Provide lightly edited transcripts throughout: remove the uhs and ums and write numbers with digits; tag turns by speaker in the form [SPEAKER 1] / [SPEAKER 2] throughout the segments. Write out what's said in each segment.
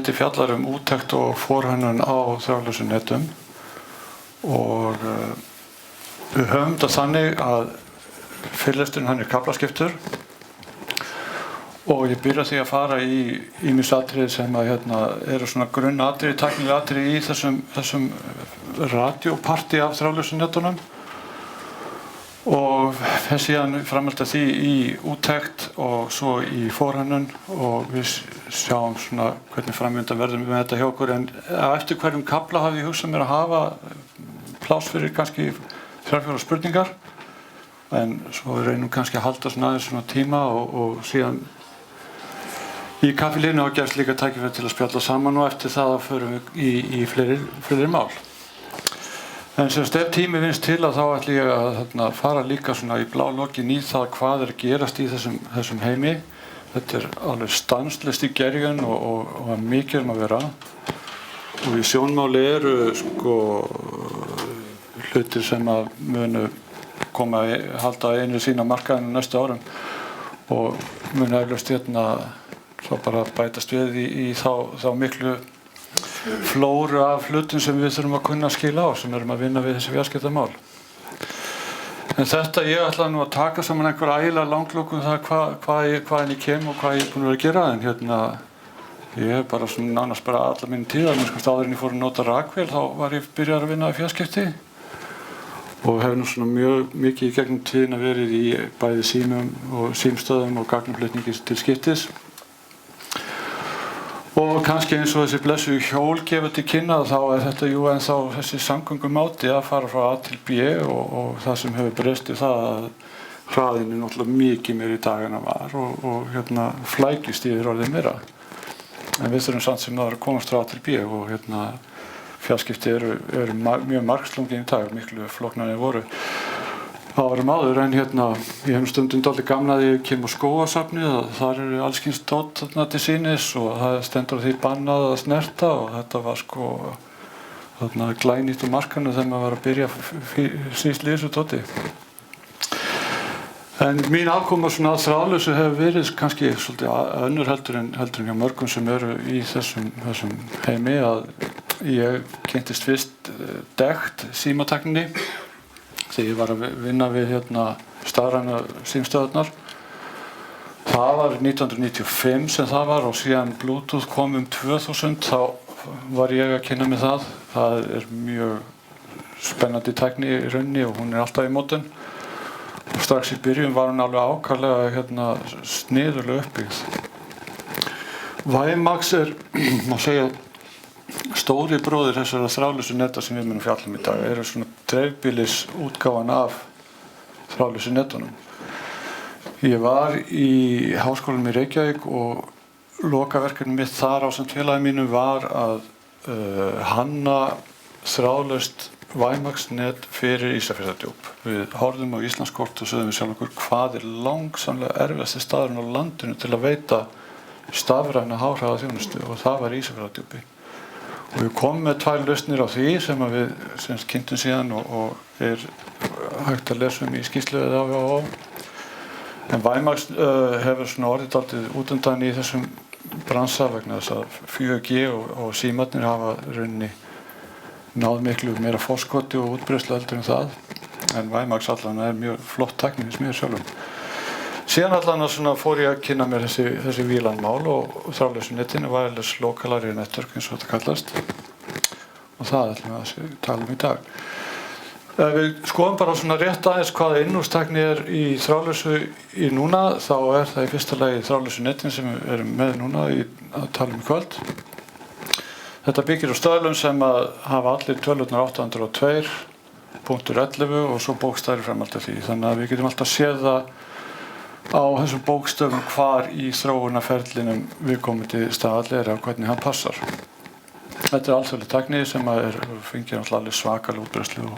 [SPEAKER 1] erindi fjallar úttekt og forhönnun á þráðlausum netum og við höfum þetta þannig að fyrirlesturinn hann kaflaskiptur og ég byrja því að fara í ýmis atriði sem að eru svona grunnatriði, tæknileg atriði í þessum radioparti af þráðlausum netunum og fer síðan framhald af því í úttekt og svo í forhönnun og við sjáum svona hvernig framvindan verður með þetta hjá okkur en eftir hverjum kafla hafi ég hugsað mér að hafa pláss fyrir kannski 3-4 spurningar en svo reynum kannski að halda svona aðeins svona tíma og síðan í kaffilínu og gefst líka tækifæri til að spjalla saman og eftir það förum við í fleiri mál. En sem ef tími vinnst til að þá ætla ég að fara líka svona í blálokin í það hvað að gerast í þessum heimi. Þetta alveg stanslaust í gerjun og mikið að vera. Og í sjónmáli eru sko hlutir sem að munu koma halda einu sína markaðinu næstu árum og munu eflaust svo bara bætast við í þá miklu flóru af hlutum sem við þurfum að kunna skila á sem erum að vinna við þessi fjarskiptamál. En þetta ég ætla nú að taka saman einhver ægilega langlokun það hvaðan ég kem og hvað ég búin að vera að gera en ég hef bara svona nánast bara alla mínu tíð áður en ég fór að nota rakvél þá var ég byrjaður að vinna í fjarskipti og hef nú svona mjög mikið í gegnum tíðina verið í bæði símum og símstöðum og gagnaflutningi til skiptis. Og kannski eins og þessi blessu hjól gefa til kynna þá þetta ennþá þessi samgöngumáti að fara frá A til B og það sem hefur breyst það að hraðinn náttúrulega mikið meiri í dag en það var og flækjustíðir orðið meira. En við þurfum samt sem að komast frá A til B og fjarskipti eru mjög margslungin í dag, miklu flóknari voru árum áður en ég hef stundum dálítið gamla að ég kem á skógasafnið og þar eru alls kyns dót til sýnis og það stendur því bannað að snerta og þetta var sko glænýtt úr markanu þegar maður var að byrja síðst í þessu dóti. En mín afkoma svona að þráðlausu hefur verið kannski svolítið önnur heldur en hjá mörgum sem eru í þessum heimi að ég kynntist fyrst DECT símatækninni þegar ég var að vinna við stafræna símstöðvarnar. Það var 1995 sem það var og síðan Bluetooth kom 2000 þá var ég að kynna mig það. Það mjög spennandi tækni í rauninni og hún alltaf í mótun. Og strax í byrjun var hún alveg ákaflega sniðulega uppbyggð. WiMAX má segja stóri bróðir þessara þráðlausu neta sem við munum fjalla í dag eru svona dreifbýlis útgáfan af þráðlausu netunum. Ég var í Háskólanum í Reykjavík og lokaverkefni mitt þar ásamt félagi mínu var að hanna þráðlaust WiMAX net fyrir Ísafjarðardjúp. Við horfðum á Íslandskort og sögðum við sjálf okkur hvað langsamlega erfiðasti staðurinn á landinu til að veita stafræna háhraðaþjónustu og það var Ísafjarðardjúpi. Og við komum með 2 lausnir á því sem við kynntum síðan og hægt að lesa í skýrslu eða á. En WiMAX hefur svona orðið dálítið útundan í þessum bransa vegna þess að 4G og símarnir hafa rauninni náð miklu meira forskoti og útbreiðslu heldur en það. En WiMAX allan mjög flott tækni finnst mér sjálfum. Síðan allan fór ég að kynna mér þessi VLAN-mál og þráðlausu netin Wireless Local Area Network eins og þetta kallast og það ætlum við að tala í dag. Ef við skoðum bara svona rétt aðeins hvað innúrstækni í þráðlausu í núna þá það í fyrsta lagi þráðlausu netin sem við erum með núna að tala í kvöld. Þetta byggir á stöðlum sem að hafa allir tölurnar 802.11 og svo bókstafir fram alltaf því þannig að við getum alltaf séð það á þessum bókstöfum hvar í þróunarferlinum viðkomandi staðall og hvernig hann passar. Þetta alþjóðleg tækni sem fengir alveg svakalega útbreiðslu og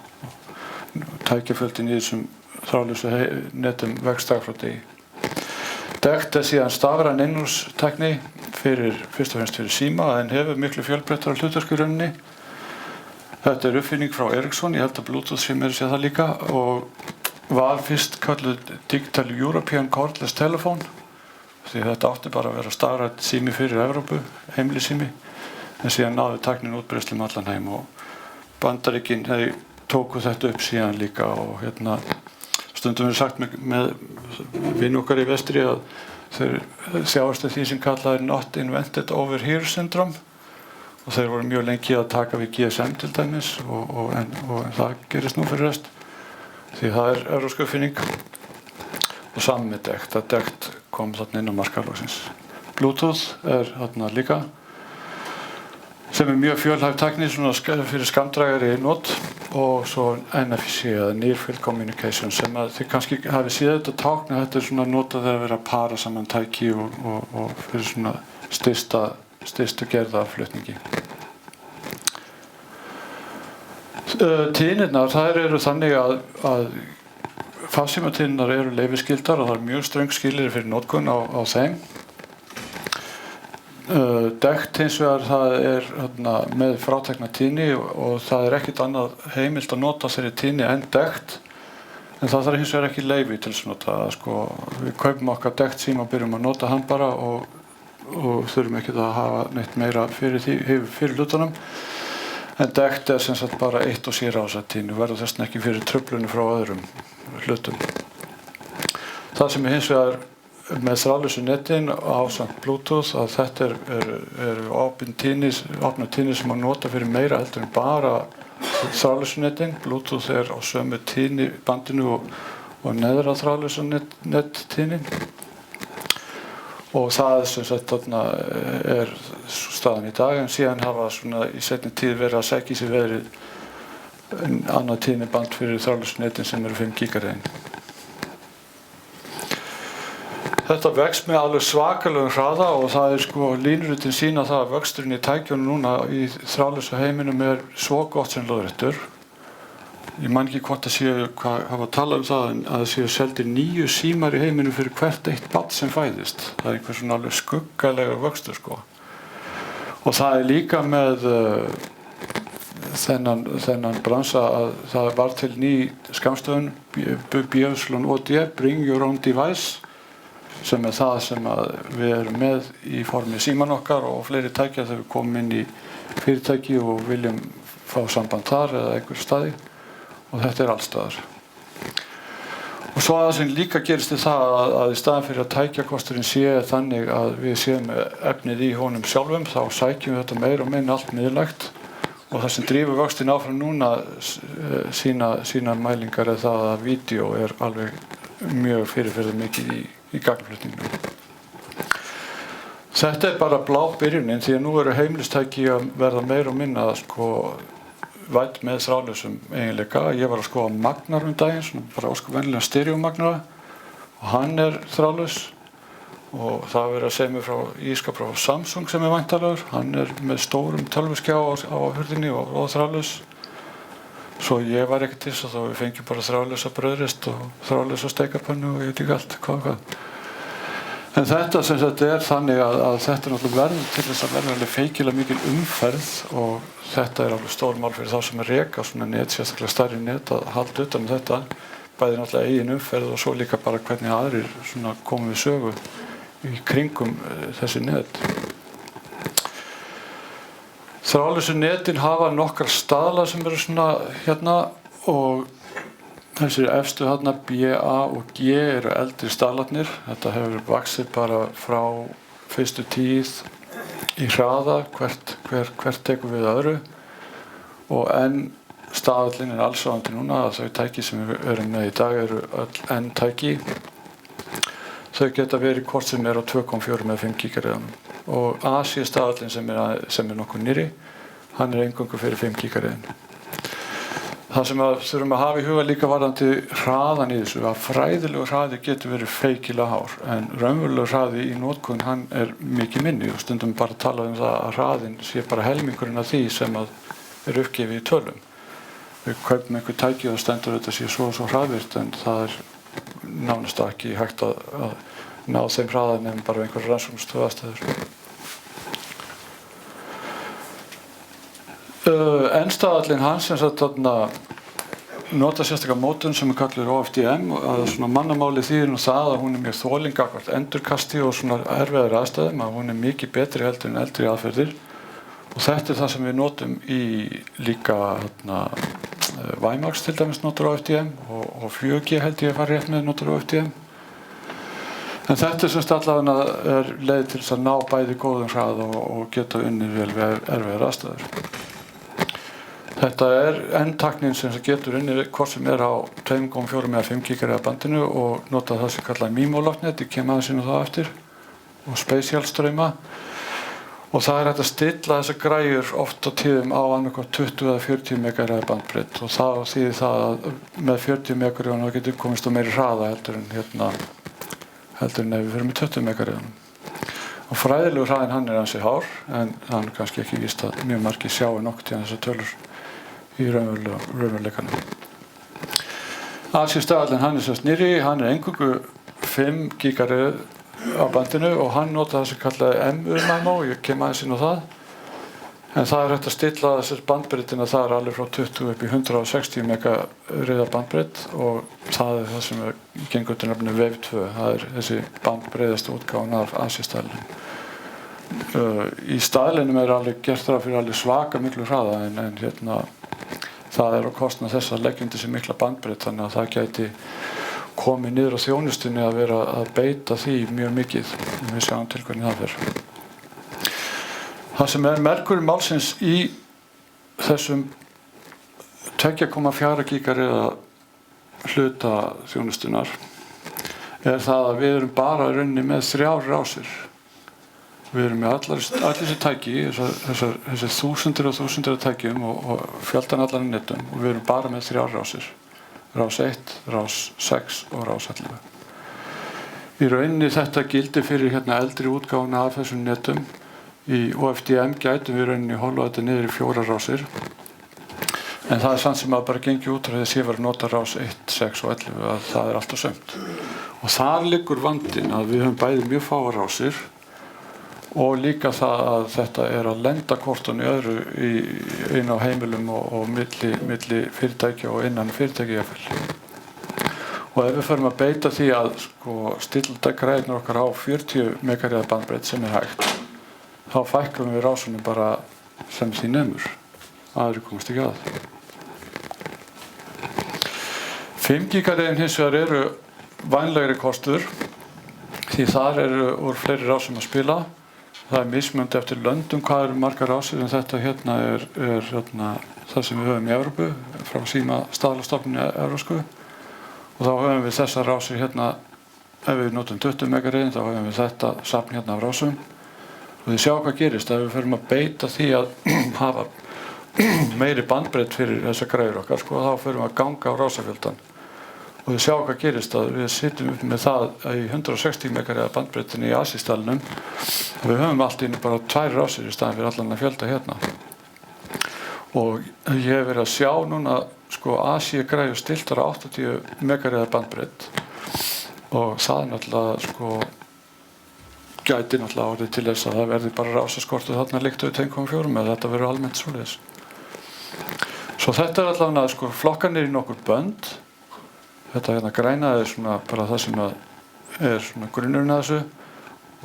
[SPEAKER 1] tækjafjöldin í þessum þráðlausu netum vex dag frá degi. DECT síðan stafræn innúrstækni fyrst og fremst fyrir síma en hefur miklu fjölbreyttara hlutverk í rauninni. Þetta uppfinning frá Ericsson, ég held að Bluetooth sem sé það líka og var fyrst kölluð Digital European Cordless Telephone því þetta átti bara að vera stafrænn sími fyrir Evrópu, heimilisími en síðan náði tæknin útbreiðslu allan heim og Bandaríkin tóku þetta upp síðan líka og stundum er sagt með vini okkar í vestri að þeir sjáast því sem kallað not invented over here syndrome og þeir voru mjög lengi að taka við GSM til dæmis og það gerist nú fyrir rest því það evrópsk uppfinning og saman með DECT að DECT kom þarna inn á markaðarlóksins. Bluetooth þarna líka sem mjög fjölhæf tækni fyrir skamdrægari not og svo NFC eða Near Field Communication sem að þið kannski hafi séð þetta tákn að þetta notað þegar verið að para saman tæki og fyrir svona stysta gerða flutningi. Tíðnirnar, þær eru þannig að farsímatíðnirnar eru leyfisskyldar og það er mjög ströng skilyrði fyrir notkun á þeim. DECT hins vegar það með frátekna tíðni og það er ekkert annað heimilt að nota þeirri tíðni en DECT en það þarf hins vegar ekki leyfi til að nota við kaupum okkar DECT síma og byrjum að nota hann bara og þurfum ekki að hafa neitt meira fyrir hlutunum en DECT er sem sagt bara eitt og sér á þessa tíðni og verður þess vegna ekki fyrir truflunum frá öðrum hlutum. Það sem er hins vegar með þráðlausu netin ásamt Bluetooth að þetta eru opnar tíðnir sem að nota fyrir meira heldur en bara þráðlausu netin. Bluetooth er á sömu tíðni bandinu og neðra þráðlausu nettíðnin og það sem sagt þarna er staðan í dag en síðan hafa svona í seinni tíð verið að sækja í sig verið annað tíðniband fyrir þráðlausu netin sem eru 5 GHz. Þetta vex með alveg svakalegum hraða og það er línuritin sýna það að vöxturinn í tækjunum núna í þráðlausa heiminum er svo gott sem lóðréttur. Ég man ekki hvort að séu hvað hafa talað það en að það séu seldir 9 símar í heiminum fyrir hvert eitt barn sem fæðist. Það er einhver svona alveg skuggalega vöxtur Og það er líka með þennan bransa að það var til ný skammstöfun BYOD, Bring Your Own Device sem er það sem við erum með í formi síman okkar og fleiri tækja þegar við komum inn í fyrirtæki og viljum fá samband þar eða einhver staði og þetta er allstaðar. Og svo það sem líka gerist það að í staðan fyrir að tækjakosturinn sé þannig að við séum efnið í honum sjálfum þá sækjum við þetta meira og minna allt miðlægt og það sem drífur vöxtinn áfram núna sína mælingar er það að vídeó er alveg mjög fyrirferðar mikið í gagnflutningnum. Þetta er bara blá byrjunin því að nú eru heimilistæki að verða meira og minna vædd með þráðlausum eiginleika. Ég var að skoða magnar daginn, bara venjulega stereomagnara og hann er þráðlaus og það verið að segja mér frá ískap frá Samsung sem er væntanlegur. Hann er með stórum tölvuskjá á hurðinni og þráðlaus. Svo ég var ekki til þess að þá við fengjum bara þráðlausa brauðrist og þráðlausa steikarpönnu og ég veit ekki allt hvað. En þetta sem þetta er þannig að þetta er náttúrulega verður til þess að verða alveg feikilega mikil umferð og þetta er alveg stór mál fyrir þá sem reka svona net, sérstaklega stærri net að halda utan þetta, bæði náttúrulega eigin umferð og svo líka bara hvernig aðrir svona komum við sögu í kringum þessi net. Þráðlausu netin hafa nokkrar staðla sem eru svona hérna og þessir efstu hérna B, A og G eru eldri staðlarnir. Þetta hefur vaxið bara frá fyrstu tíð í hraða, hvert tekur við öðru og N staðallinn er allsráðandi núna að þau tæki sem við erum með í dag eru öll N tæki. Þau geta verið hvort sem er á 2,4 með 5 GHz. Og AC staðallinn sem er nokkuð nýri, hann er eingöngu fyrir 5 GHz. Það sem við þurfum að hafa í huga líka varðandi hraðan í þessu, að fræðilegur hraði getur verið feikilega hár, en raunverulegur hraði í notkun hann er mikið minni og stundum bara talað um það að hraðinn sé bara helmingurinn af því sem er uppgefið í tölum. Við kaupum einhver tæki og stendur þetta sé svo og svo hraðvirkt en það er nánast ekki hægt að ná þeim hraða nefnum bara einhverjar rannsóknarstöðvastæður. N-staðallinn hans sem sagt nota sérstaklega mótun sem er kallur OFDM að svona mannamáli þýðir nú það að hún er mjög þoling gagnvart endurkasti og svona erfiðari aðstæðum að hún er mikið betri heldur en eldri aðferðir Og þetta það sem við notum í líka WiMAX til dæmis notar á FDM og 4G held ég var rétt með notar á FDM. En þetta semst allavega leið til þess að ná bæði góðum hraða og geta unnið vel við erfiðar aðstæður. Þetta endtæknin sem getur unnið hvort sem á 2,4 eða 5 GHz bandinu og nota það sem kallað MIMO-loftnet, ég kem aðeins inn á það eftir, og spatial-strauma. Og það hægt að stilla þessar græjur oft á tíðum á annarkvæmt 20 eða 40 MHz bandbreidd og það þýðir það að með 40 MHz þá getur komist á meiri hraða heldur en ef við fyrir með 20 MHz. Og fræðilegur hraðinn hann ansi hár en hann kannski ekki víst að mjög margir sjáu nokkuð til þessar tölur í raunveruleikanum. AC-staðallinn hann semst nýrri, hann eingöngu 5 GHz á bandinu og hann nota það sem kallaði MIMO, ég kem aðeins inn á það. En það hægt að stilla þessar bandbreiddina þar alveg frá 20 upp í 160 MHz bandbreidd og það það sem gengur undir nafninu Wave 2, það þessi bandbreiðasta útgáfan af AC-staðlinum. Í staðlinum alveg gert ráð fyrir alveg svaka miklu hraða en það á kostnað þess að leggja undir sig mikla bandbreidd þannig að það gæti komið niður á þjónustunni að vera að beita því mjög mikið og við sjáum til hvernig það fer. Það sem merkurinn málsins í þessum 2,4 GHz hluta þjónustunnar það að við erum bara í rauninni með 3 rásir. Við erum með allir þessi tæki, þessi þúsundir og þúsundir af tækjum og fjöldan allan í netum og við erum bara með 3 rásir. Rás 1, rás 6 og rás 11. Í rauninni þetta gildi fyrir eldri útgáfuna af þessum netum. Í OFDM gætum við í rauninni holað þetta niður í 4 rásir. En það samt sem að bara gengi út frá þess að ég var að nota rás 1, 6 og 11 að það alltaf sömt. Og þar liggur vandinn að við höfum bæði mjög fáar rásir og líka það að þetta að lenda kortan í öðru inn á heimilum og milli fyrirtækja og innan fyrirtækja jafnvel. Og ef við förum að beita því að stilla græðurnar okkar á 40 MHz bandbreidd sem hægt, þá fækkum við rásunum bara sem því nemur. Aðrir komast ekki að. 5 GHz hins vegar eru vænlegri kostur því þar úr fleiri rásum að spila. Það mismunandi eftir löndum hvað eru margar rásir en þetta það sem við höfum í Evrópu frá síma staðlastofnunni Evrópsku og þá höfum við þessar rásir ef við notum 20 MHz þá höfum við þetta safn af rásum og þið sjá hvað gerist ef við förum að beita því að hafa meiri bandbreidd fyrir þessar græjur okkar þá förum við að ganga á rásafjöldan og þið sjá hvað gerist að við sitjum upp með það í 160 MHz bandbreiddinni í AC-staðlinum og við höfum allt í einu bara 2 rásir í staðinn fyrir allan að fjölda og ég hef verið að sjá núna AC-græjur stiltar á 80 MHz bandbreidd og það náttúrulega gæti náttúrulega orðið til þess að það verði bara rásaskortur þarna líkt við 2,4 eða þetta verður almennt svoleiðis. Svo þetta allavega flokkanir í nokkur bönd. Þetta græna bara það sem grunnurinn að þessu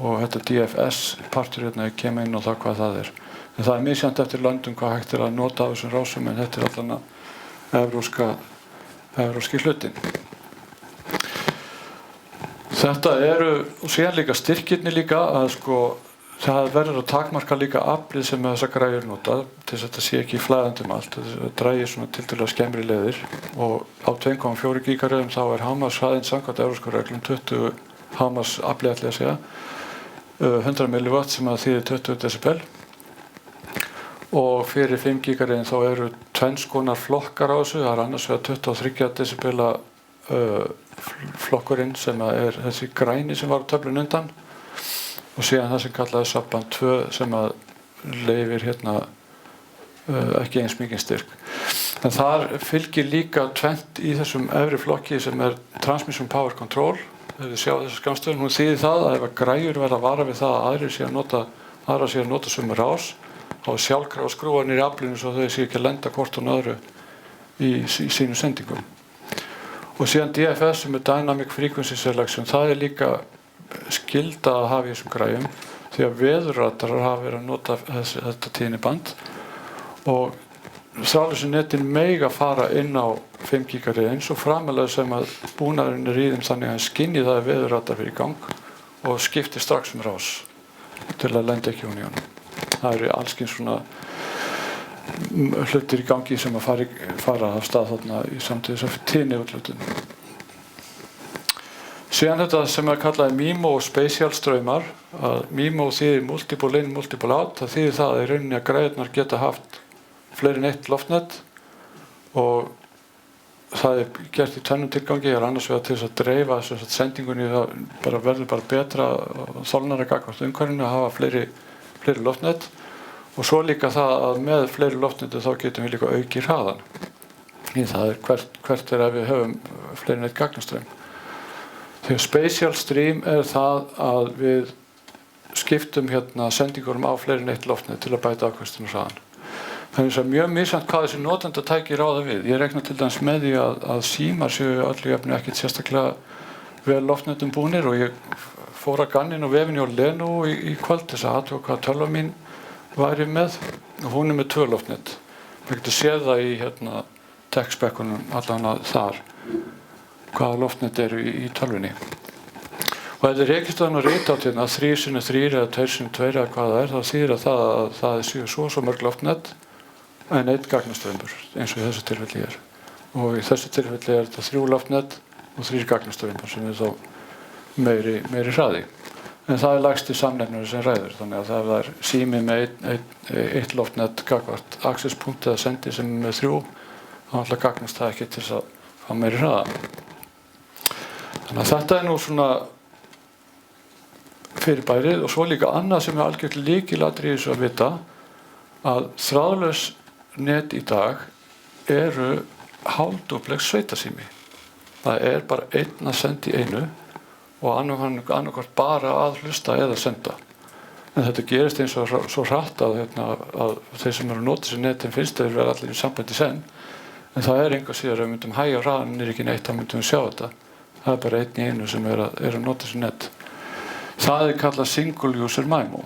[SPEAKER 1] og þetta DFS partur ég kem inn á það hvað það En það misjafnt eftir löndum hvað hægt að nota af þessum rásum en þetta allavega evrópski hlutin. Þetta og síðan líka styrkirnir líka að það verður að takmarka líka aflið sem þessar græjur nota til þess að þetta sé ekki flæðandi allt. Það drægir tiltölulega skemmri leiðir og á 2,4 GHz þá hámarkshraðinn samkvæmt evrópskum reglum 20 hámarksafli ætli að segja 100 mW sem að þýðir 20 decibel og fyrir 5 GHz þá eru tvenns konar flokkar á þessu. Það annars vegar 23 decibela flokkurinn sem þessi græni sem var á töflunni undan og síðan það sem kallaði samband 2 sem að leyfir ekki eins mikið styrk. En þar fylgir líka tvennt í þessum efri flokki sem Transmission Power Control. Þegar þið sjá þessa skammstöfun, hún þýðir það að ef græjur verða að vara við það að aðrir sé að nota sömu rás, þá sjálfkrafa skrúa niður í aflinu svo þau sé ekki að lenda hvort og öðru í sínum sendingum. Og síðan DFS sem Dynamic Frequency Selection, það líka skylda að hafa í þessum græjum því að veðurradarar hafa verið að nota þetta tíðniband og þráðlausu netin mega fara inn á 5 GHz eins og framalega sem að búnaðurinn í þeim þannig að hann skynji það að veðurradar fyrir í gang og skipti strax rás til að lenda ekki hún í honum. Það eru allskyns svona hlutir í gangi sem að fara af stað þarna í samtíð þess að tíðni útlutun. Síðan þetta sem kallaði MIMO og spatial straumar, að MIMO þýðir multiple in, multiple out, það þýðir það að í rauninni að græðurnar geta haft fleiri en eitt loftnet og það gert í tvennum tilgangi, annars vegar til þess að dreifa þess að sendingunni verður bara betra og þolnara gagnvart umhverfinu að hafa fleiri loftnet og svo líka það að með fleiri loftnetu þá getum við líka auki hraðan. Það hvert ef við höfum fleiri en eitt gagnastraum. Þegar spatial stream það að við skiptum sendingurum á fleiri en eitt loftnet til að bæta afkastinu hraðan. Þannig að mjög misjafnt hvað þessi notendatæki ráða við. Ég reikna til dæmis með því að símar séu öllu jöfnu ekkert sérstaklega vel loftnetum búnir og ég fór að ganna inn á vefinu á Lenovo í kvöld þess að athuga hvað tölva mín væri með og hún með 2 loftnet. Við getum séð það í tech-spekkunum allan þar hvaða loftnet eru í tölvunni. Og ef þið rekist á ritátina 3x3 eða 2x2 eða hvað það þá þýðir að það séu svo mörg loftnet en 1 gagnastraumur eins og í þessu tilfelli og í þessu tilfelli þetta 3 loftnet og 3 gagnastraumar sem þá meiri hraði en það lægsti samnefnari sem ræður þannig að það sími með 1 loftnet gagvart access-punkt eða sendi sem með 3 þá alltaf gagnast það ekki til þess að fá meiri hraða þannig að þetta nú svona fyrirbærið og svo líka annað sem algjört lykilatriði í þessu að vita að þráðlaus net í dag eru hálfdúplex sveitasími. Það bara einn að senda í einu og annarkvort bara að hlusta eða senda. En þetta gerist eins og svo hratt að þeir sem eru að nota þessi netin finnst þeir vera allir í sambandi senn en það engu síðar ef við myndum hægja hraðan ekki neitt þá myndum við sjá þetta. Það bara einn í einu sem er að nota þessi net. Það kallað single user MIMO.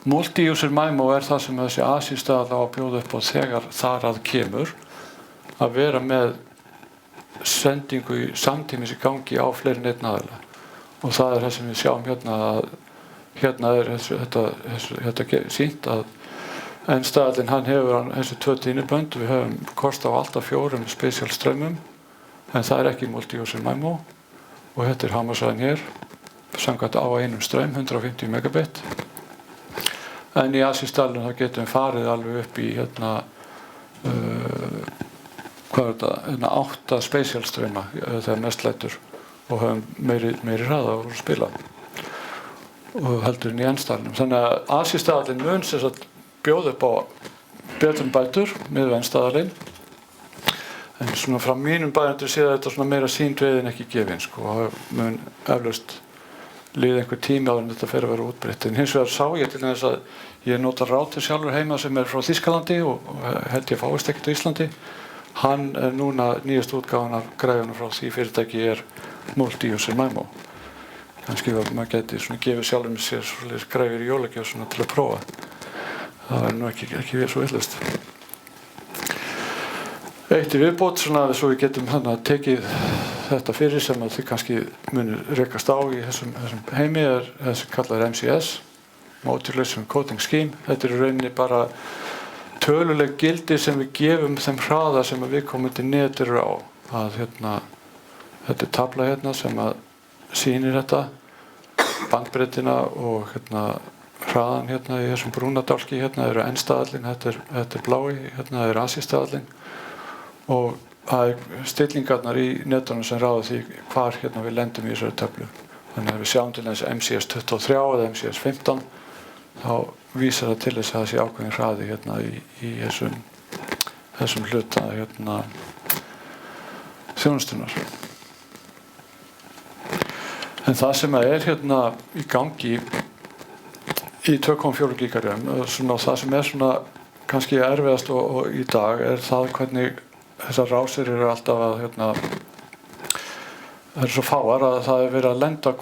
[SPEAKER 1] Multi-user MIMO það sem þessi ASI-staðall á að bjóða upp á þegar þar að kemur að vera með sendingu samtímis í gangi á fleiri en einn aðila. Og það það sem við sjáum að þetta sýnt að en staðallinn hann hefur þessi 2 tíðnibönd, við höfum kost á alltaf 4 spatial straumum en það ekki multi-user MIMO og þetta hámarkshraðinn hér samkvæmt á einum straum 150 megabit en í ASI-staðallinn þá getum við farið alveg upp í 8 spatial strauma þegar mest lætur og höfum meiri hraða og spila og heldur í n-staðallinum þannig að ASI-staðallinn mun sem sagt bjóða upp á betrum bætur með n-staðallinn en svona frá mínum bæjandur séð þetta svona meira sýnd við en ekki gefin og mun eflaust líða einhver tími áður en þetta fer að vera útbreitt en hins vegar sá ég til þess að ég nota router sjálfur heima sem frá Þýskalandi og held ég fáist ekkert á Íslandi hann núna nýjast útgáfan af græjunum frá því fyrirtæki multi-user MIMO kannski maður geti svona gefið sjálfur með sér svoleiðis græjur í jólagjöf svona til að prófa það nú ekki verið svo illust eitt í viðbót svona svo við getum tekið þetta fyrir sem að þið kannski munir rekast á í þessum heimi þessi kallar MCS Modulation Coding Scheme þetta í rauninni bara töluleg gildi sem við gefum þeim hraða sem að viðkomandi net eru á að þetta tabla sem að sýnir þetta bandbreiddina og hraðan í þessum brúna dálki eru n-staðallinn þetta blái er ASI-staðallinn og það stillingarnar í netunum sem ráða því hvar við lendum í þessari töflu. Þannig að við sjáum til þess MCS 23 eða MCS 15 þá vísar það til þess að það sé ákveðin hraði í þessum hluta þjónustunar. En það sem í gangi í 2,4 GHz það sem svona kannski erfiðast og í dag það hvernig þessar rásir eru alltaf að það svo fáar að það verið að lenda,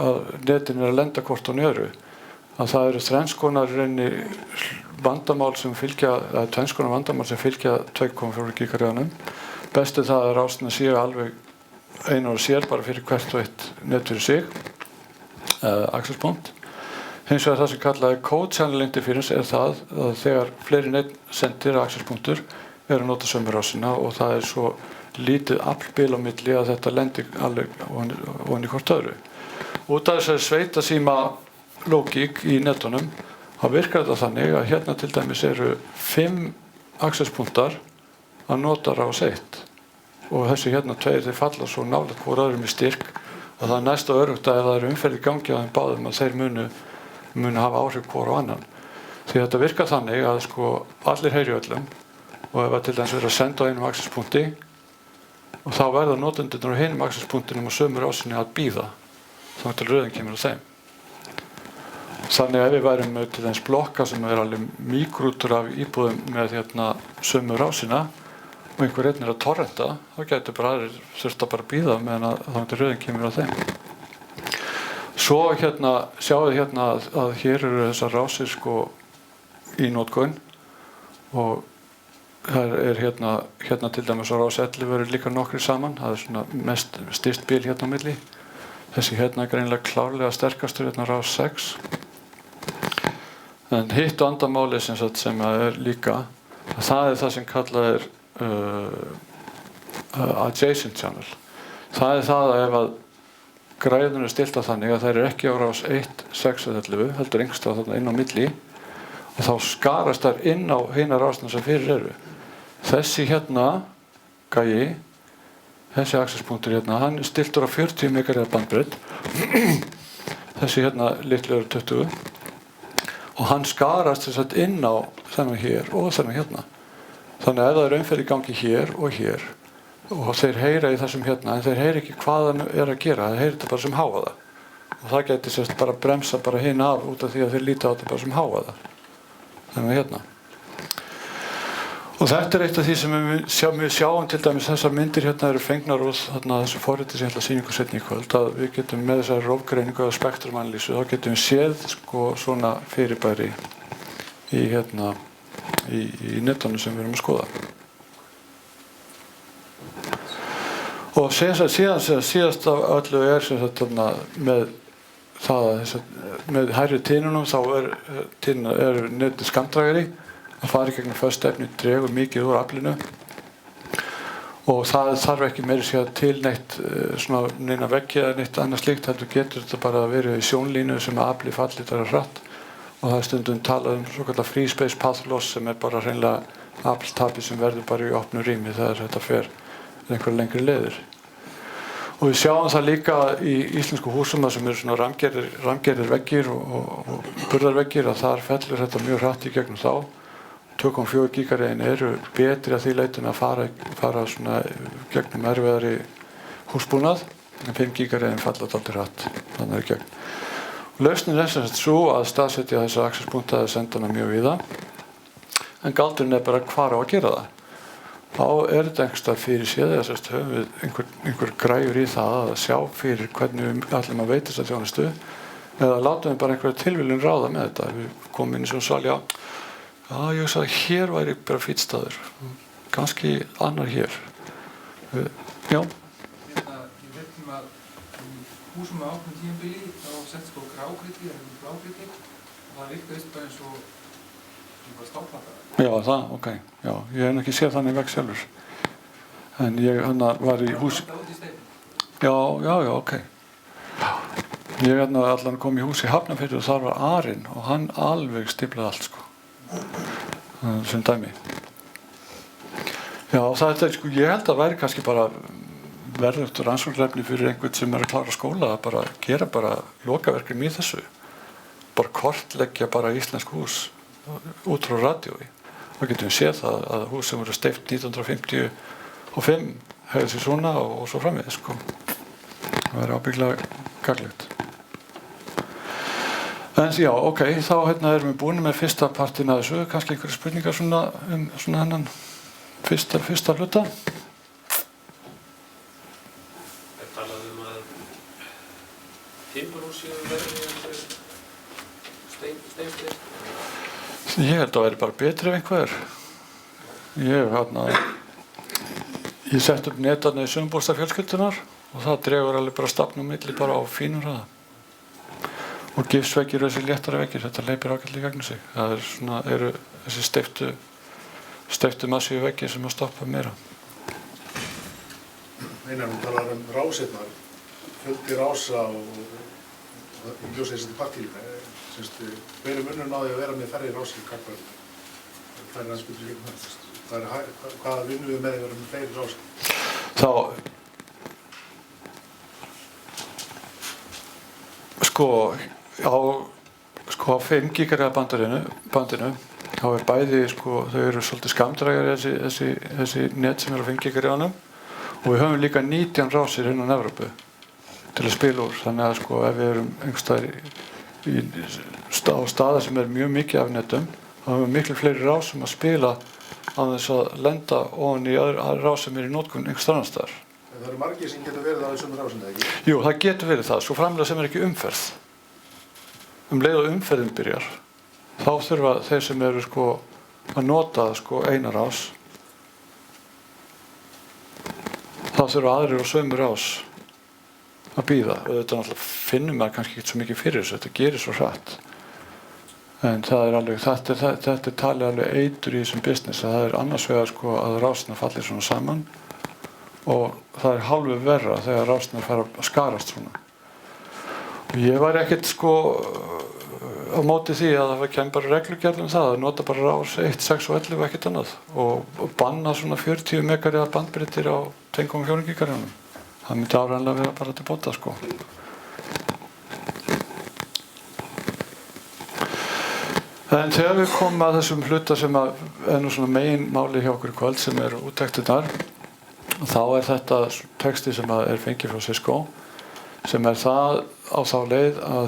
[SPEAKER 1] að netin að lenda hvort og öðru. Að það eru þrenskonar reyni vandamál sem fylgja, eða tvennskonar vandamál sem fylgja 2,4 gigahertz. Bestu það að rásina séu alveg einar og sér bara fyrir hvert og eitt net fyrir sig, access-punkt. Hins vegar það sem kallaði code channel interference það að þegar fleiri netsendir access-punktur að nota sömu rásina og það svo lítið aflbil á milli að þetta lendir alveg ofan í hvort öðru. Út af þessari sveitasíma lógík í netunum þá virkar þetta þannig að hérna til dæmis eru 5 access-punktar að nota rás 1 og þessi hérna 2 þeir falla svo nálægt hvor öðrum í styrk og það næsta örugt að ef það eru umferð í gangi á þeim báðum að þeir munu hafa áhrif hvor á annan. Því þetta virkar þannig að sko allir heyri öllum og ef til dæmis verið að senda á einum access-punkti og þá verða notendurnir á hinum access-punktinum og sömu rásinni að bíða þá til röðin kemur á þeim. Þannig ef við værum með til dæmis blokka sem alveg mígrútur af íbúðum með sömu rásina og einhver einn að torrenta, þá gætu bara aðrir þurft að bara bíða meðan að þá til röðin kemur á þeim. Svo sjáum við að hér eru þessar rásir sko í notkun og það hérna til dæmis á rás 11 eru líka nokkrir saman, það svona mest styst bil hérna á milli. Þessi er greinilega klárlega sterkastur rás 6. En hitt og andamáli sem líka, það það sem kallað adjacent channel. Það það að ef að græðunum stilta þannig að þær ekki á rás 1, 6 eða 11, heldur einhverstað þarna inn á milli og þá skarast þær inn á hina rásna sem fyrir eru. Þessi gæi, þessi access-punktur hann stiltur á 40 MHz bandbreidd, þessi litlu eru 20 og hann skarast inn á þennan hér og þennan Þannig að ef það eru umferð í gangi hér og þeir heyra í þessum en þeir heyra ekki hvað hann að gera, þeir heyra þetta bara sem hávaða. Og það gæti bara bremsa bara hinn af út af því að þeir líta á þetta bara sem hávaða. Þannig að Og þetta eitt af því sem við sjáum til dæmis þessar myndir eru fengnar úr þessu forriti sem ég ætla að sýna ykkur seinna í kvöld, að við getum með þessari rófgreiningu eða spektrumanalýsu, þá getum við séð sko svona fyrirbæri í netunum sem við erum að skoða. Og síðast af öllu með það að með hærri tínunum þá er netið skammdragari að fara í gegnum föst efni dregur mikið úr aflinu og það þarf ekki meira sér til neitt svona neina veggi eða neitt annað slíkt, heldur getur þetta bara verið í sjónlínu sem að afli falli þar hratt og það stundum talað svokallað free space path loss sem bara hreinlega afltapi sem verður bara í opnu rými þegar þetta fer einhverja lengri leiðir. Og við sjáum það líka í íslensku húsum sem eru svona rammgerðir veggir og burðarveggir að þar fellur þetta mjög hratt í gegnum þá. 2,4 gigareiðin eru betri að því leitun að fara svona gegnum erfiðari húsbúnað en 5 gigareiðin falla dálítið hratt þannig í gegn. Lausnin sem sagt svo að staðsetja þessa access-punkta eða senda hana mjög víða en galdurinn bara hvar á að gera það. Þá þetta einhverstað fyrir séð eða höfum við einhver græjur í það að sjá fyrir hvernig við ætlum að veita þessa þjónustu eða látum við bara einhverja tilviljun ráða með þetta. Við komum inn í svona sal, ég hugsa að hér væri bara fínn staður, kannski annar hér. Já.
[SPEAKER 2] Ég veit að húsum með ákveðnu tímabili þá sett sko grágrýti og það virkaðist bara eins og bara stáplata.
[SPEAKER 1] Já, það, ok. Já, ég hef ekki séð þannig vegg sjálfur. En ég var í hús. Já, ok. Ég allan kom í hús í Hafnarfirði og þar var Arinn og hann alveg stiflaði allt sko. Sem dæmi. Já, það sko, ég held að væri kannski bara verðugt rannsóknarefni fyrir einhvern sem að klára skóla að bara gera bara lokaverkefni í þessu. Bara kortleggja bara íslensk hús út frá radíói. Þá getum við séð það að hús sem voru steypt 1955 hefði sér svona og svo framvegis sko. Það væri ábyggilega gagnlegt. En já, ok, þá erum við búin með fyrsta partinn af þessu, kannski einhverja spurningar svona svona hennan fyrsta hluta.
[SPEAKER 3] Talaðu
[SPEAKER 1] Ég held að það væri bara betri ef einhver. Ég sett upp netarni í sumarbústafjölskyldunar og það dregur alveg bara stafnum milli bara á fínum hraða. Og gifsveggir og þessi léttari veggir, þetta leipir ágætlega í gegnum sig. Það eru þessi steyptu massífu veggir sem að stoppa meira.
[SPEAKER 3] Einar, hún talar rásirnar, fjöldi rása og ljósa þessi partílíka. Hver munurinn á því að vera með færri rásir í kakvarðinu? Það er spurning líka það. Hvað vinnum við með að vera með fleiri rásir?
[SPEAKER 1] Á 5 gigahertz bandinu þá er bæði, þau eru svolítið skamdrægar þessi net sem eru á 5 gigahertz og við höfum líka 19 rásir innan Evrópu til að spila úr, þannig að ef við erum einhvers staðar á staða sem er mjög mikið af netum, þá höfum við miklu fleiri rásum að spila á þess að lenda ofan í aðra rás sem er í notkun einhvers annar staðar.
[SPEAKER 3] En það eru margir sem getur verið á þessum rásum, eða ekki?
[SPEAKER 1] Jú, það getur verið það, svo framlega sem er ekki umferð. Leið og umferðin byrjar, þá þurfa þeir sem eru að nota eina rás, þá þurfa aðrir á sömu rás að bíða. Og þetta náttúrulega finnum maður kannski ekki svo mikið fyrir þessu, þetta gerir svo hratt. En það er alveg, þetta er talið alveg eitur í þessum business, að það er annars vegar að rásirnar fallir svona saman og það er hálfu verra þegar rásirnar fara að skarast svona. Og ég var ekkert á móti því að það kemur bara reglugerð það, að nota bara rás 1, 6 og 11 og ekkert annað og banna svona 40 megariða bandbreiðir á 2,4 gigahertz. Það myndi áreiðanlega vera bara til bóta En þegar við komum að þessum hluta sem er nú svona megin máli hjá okkur í kvöld sem eru úttektirnar, þá er þetta texti sem er fengið frá Cisco sem er það á þá leið að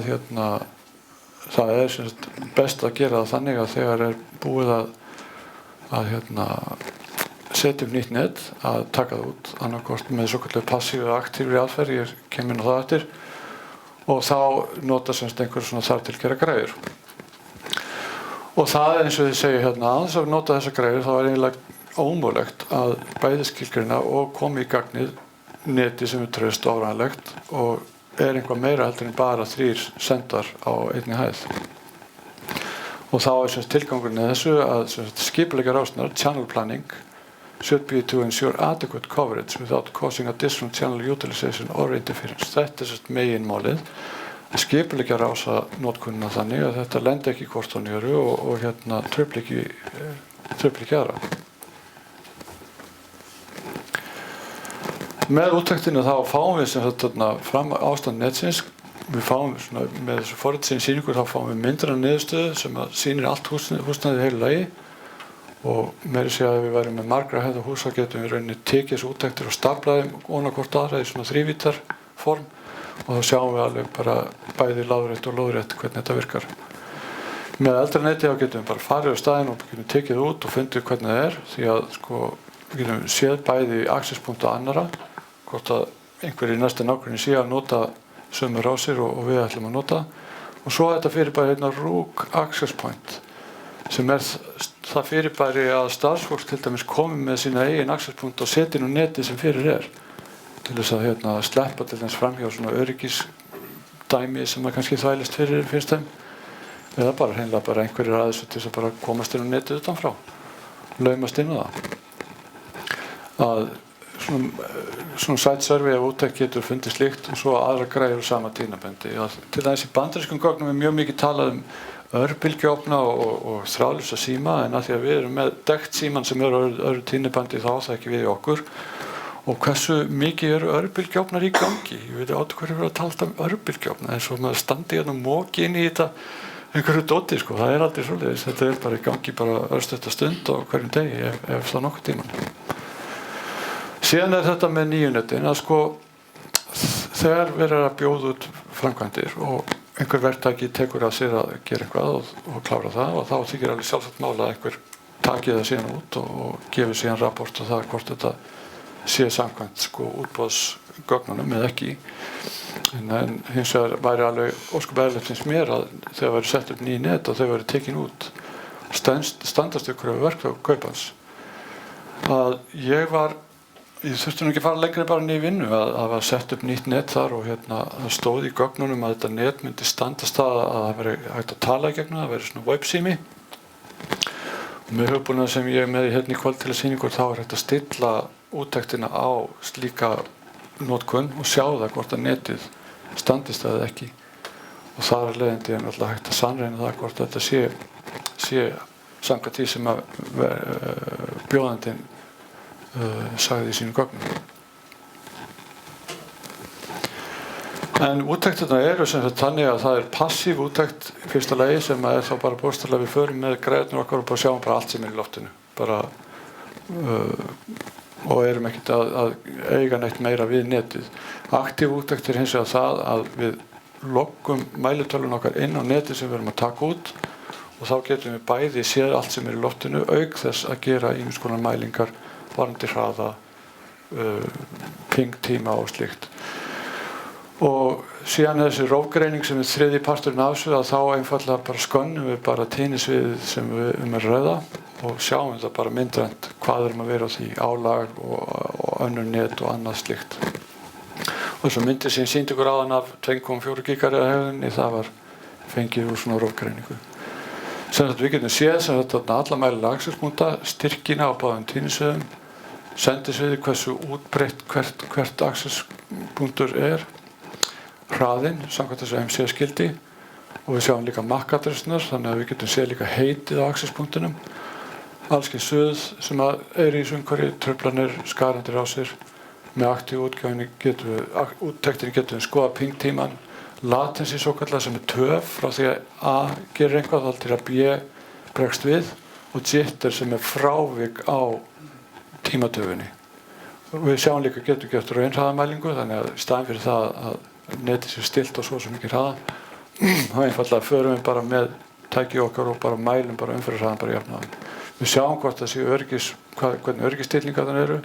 [SPEAKER 1] það er best að gera það þannig að þegar er búið að setja upp nýtt net, að taka það út annarkvort með svoköldu passífu og aktífri aðferð, ég kem inn á það eftir, og þá nota einhver svona þar til gera græður. Og það er eins og þið segja aðeins að nota þessa græður, þá er eiginlega ómögulegt að bæði skilgreina og koma í gagnið neti sem er traust og áreiðanlegt og er einhvað meira heldur en bara 3 sendar á einni hæð. Og þá er tilgangurinn í þessu að skipuleggja rásirnar, channel planning, should be to ensure adequate coverage without causing additional channel utilization or interference. Þetta er meginmálið. Að skipuleggja rásanotkunina þannig að þetta lendi ekki hvort á nýru og trufli ekki aðra. Með úttektinni þá fáum við fram ástand netsins, við fáum með þessu forritsins sýningu þá fáum við myndina niðurstöðu sem sýnir allt húsnæðið heilu lagi og meira segja að við værum með margra hæða hús þá getum við rauninni tekið þessu úttektir og staflaðum ofan á hvort aðra í svona þrívíddarform og þá sjáum við alveg bara bæði lárétt og lóðrétt hvernig þetta virkar. Með eldra neti þá getum við bara farið á staðinn og getum tekið út og fundið hvernig það er því að við getum séð bæði accesspunkta annara, hvort að einhverjir í næsta nágrenni sé að nota sömu rásir og við ætlum að nota og svo þetta fyrirbæri ROOC access point sem er það fyrirbæri að starfsfólk til dæmis komi með sína eigin accesspunkta og setja inn á neti sem fyrir er. Til þess að sleppa til þess fram hjá svona öryggisdæmi sem kannski þvælist fyrir finnst þeim eða bara hreinlega bara einhverjir aðeins til þess að bara komast inn á netið utanfrá laumast inn á það að svona site survey af úttekt getur fundið slíkt og svo aðra græður sama tíðnabendi til dæmis í bandarískum gögnum er mjög mikið talað örbylgjuofna og þráðlausa síma en að því að við erum með dekt síman sem eru öðru tíðnabandi þá það ekki við í okkur og hversu mikið eru örbylgjuofnar í gangi. Ég veit áttu hverju verið að tala um örbylgjuofna eins og maður standi og móki inn í þetta einhverju dóti það er aldrei svoleiðis, þetta er bara í gangi bara örstutta stund og hverjum degi ef það nokkuð tíman. Síðan er þetta með nýjunetin að þegar verið að bjóða út framkvæmdir og einhver verktaki tekur að sér að gera eitthvað og klára það og þá þykir alveg sjálfsagt mála að einhver taki það síðan út og gefi síðan rapport og það hvort þetta sé samkvæmt útboðsgögnunum eða ekki. En hins vegar væri alveg ósköp eðlilegt finnst mér að þegar væri sett upp ný net og þau væri tekin út standast ykkur verkkaupans. Að ég þurfti nú ekki að fara lengra bara niður í vinnu að var sett upp nýtt net þar og það stóð í gögnunum að þetta net myndi standast að það veri hægt að tala í gegnum, það veri svona websími. Og með hugbúnað sem ég er með í kvöld til að sýningur þá er hægt að stilla úttektina á slíka notkun og sjá það hvort að netið standist eða ekki. Og þar af leiðandi er náttúrulega hægt að sannreyna það hvort þetta sé samkvæmt því sem að bjóðandinn sagði í sínum gögnum. En úttektirnar eru sem sagt þannig að það er passív úttekt í fyrsta lagi sem er þá bara bókstaflega við förum með græðurnar okkar og bara sjáum bara allt sem er í loftinu. Og erum ekkert að eiga neitt meira við netið. Aktív úttekt er hins vegar það að við loggum mælitölun okkar inn á netið sem við erum að taka út og þá getum við bæði séð allt sem er í loftinu auk þess að gera ýmiss konar mælingar varðandi hraða, pingtíma og slíkt. Og síðan þessi rófgreining sem er þriðji parturinn af þessu að þá einfallega bara skönnum við bara tíðnisviðið sem við að ræða og sjáum þetta bara myndrænt hvað erum að vera á því álag og önnur net og annað slíkt. Og þessu myndir sem sýndi ykkur áðan af 2,4 gigahertz hefðinni það var fengið úr svona rófgreiningu. Sem þetta við getum séð sem þetta alla mælilega akselspunkta, styrkina á báðum tíðnisviðum, sendisviði hversu útbreitt hvert akselspunktur er, hraðinn samkvæmt þessu MC-skildi og við sjáum líka MAC-adressunar þannig að við getum séð líka heitið á akselspunktunum, allskyns suð sem er í umhverfi, truflanir, skarandi rásir. Með aktív úttektinni getum við skoða pingtíman, latency svokallega sem er töf frá því að A gerir eitthvað þá til að B bregst við og jitter sem er frávik á tímatöfunni. Við sjáum líka getum gert raunhraðamælingu þannig að í staðinn fyrir það að netið sé stilt og svo mikið hraða þá einfallega förum við bara með tæki okkar og bara mælum bara umferðarhraðan bara jafnaðan. Við sjáum hvort það sé hvernig öryggisstillingar þannig eru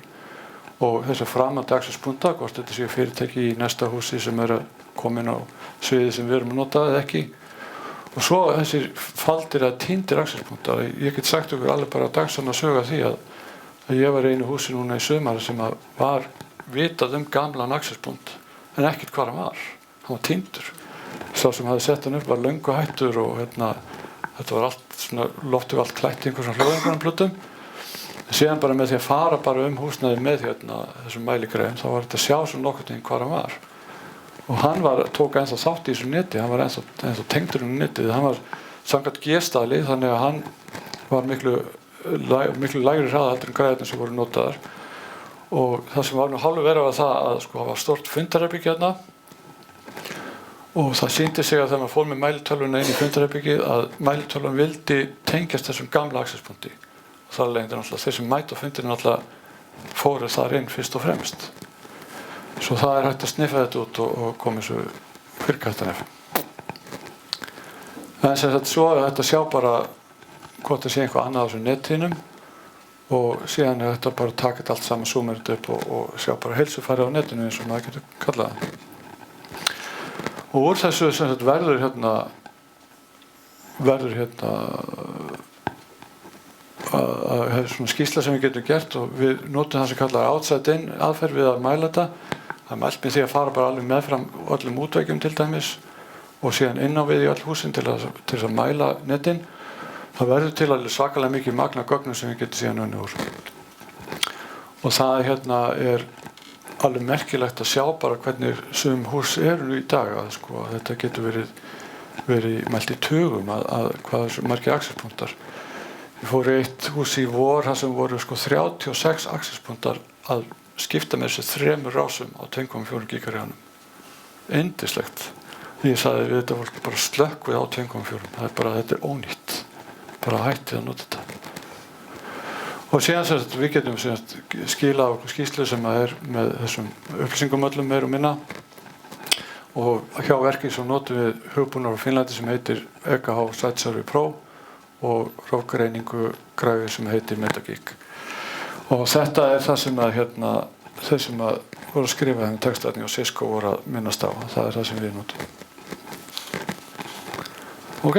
[SPEAKER 1] og þess að framandi akselspunkta hvort þetta sé fyrirtæki í næsta húsi sem er að koma inn á sviði sem við erum að nota eða ekki. Og svo þessir faldir að týndir akselspunkta. Ég get sagt okkur alveg bara dagsann að söga því að ég var í einu húsi núna í sumar sem var vitað gamlan akselspunkt en ekkert hvar hann var. Hann var týndur. Sá sem hafði sett hann upp var löngu hættur og þetta var allt svona, loftið var allt klætt í einhverjum hljóðingarnarplutum. Síðan bara með því að fara bara húsnæði með þessum mæligræðum þá var þetta að sjá svo nokkurn veginn hvar hann var. Og hann tók ennþá þátt í þessu neti, hann var ennþá tengdur netið, hann var samkvæmt G-staðli þannig að hann var miklu lægri hraða heldur en græðurnar sem voru notaðar. Og það sem var nú hálfu verið var það að það var stórt fundarherbergi hérna og það sýndi sig að þegar maður fór með mælitölvuna inn í fundarherbergið að mælitölvan vildi tengjast þessum gamla akselspunkti. Og það leiðandi náttúrulega þeir sem mæta á fundinu náttúrulega fóru þar inn fyrst og fremst. Svo það er hægt að sniffa þetta út og koma þessu kvirkættanef. En sem sagt svo er þetta að sjá bara hvort það sé eitthvað annað á þessum nettinum og síðan er þetta bara að taka þetta allt saman, zooma þetta upp og sjá bara heilsufæri á netinu eins og maður getur kallað það. Og úr þessu sem sagt verður svona skýrsla sem við getum gert og við notum það sem kallar outside-in aðferð við að mæla þetta. Það er mælt með því að fara bara alveg meðfram öllum útvegjum til dæmis og síðan inn á við í öll húsin til þess að mæla netin. Það verður til alveg svakalega mikið magn af gögnum sem við getum síðan unnið úr. Og það er alveg merkilegt að sjá bara hvernig sum hús eru nú í dag að þetta getur verið mælt í tugum að hvað er margir akselspunktar. Ég fór í eitt hús í vor þar sem voru 36 akselspunktar að skipta með þessu 3 rásum á 2,4 gigahertz. Yndislegt. Ég sagði við þetta fólk bara slökkvið á 2,4. Þetta er ónýtt. Bara hættið að nota þetta. Og síðan við getum skilað okkur skýrslu sem er með þessum upplýsingum öllum meir og minna. Og hjá verki svo notum við hugbúnar á Finnlandi sem heitir EKH Site Survey Pro og rófgreiningu græfi sem heitir Metageek. Og þetta er það sem þeir sem voru að skrifa þennan textarni og Cisco voru að minnast á. Það er það sem við notum. Ok.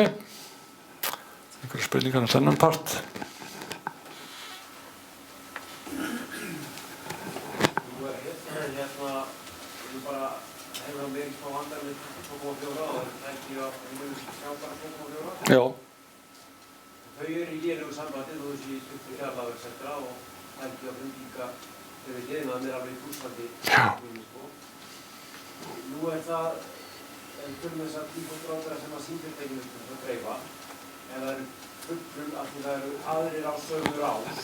[SPEAKER 1] einhverja spurningar um þennan part? Já.
[SPEAKER 4] Þau eru í lélegu sambandi þó þessi stuttu fjarlægverksettra og Helgi og Frumvíka hefur hliðina mér alveg í Rússlandi. Nú það, ef við þess að tífóttráðara sem að símfyrirtækinu að dreifa, ef það eru fullum af því það eru aðrir á sömu rás,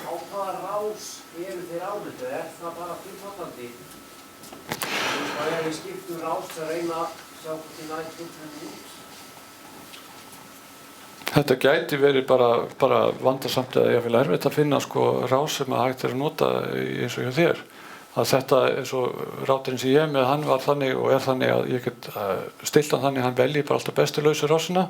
[SPEAKER 4] á hvaða rás eru þeir ámyndið? Það bara tilfallandi? Það við skiptum rás að reyna að sjá hvað því nætt fullum út?
[SPEAKER 1] Þetta gæti verið bara vandasamt eða jafnvel erfitt að finna rás sem að hægt að nota eins og hjá þér. Að þetta eins og ráturinn sem ég með, hann var þannig og þannig að ég get stilt hann þannig að hann velji bara alltaf bestu lausu rásina.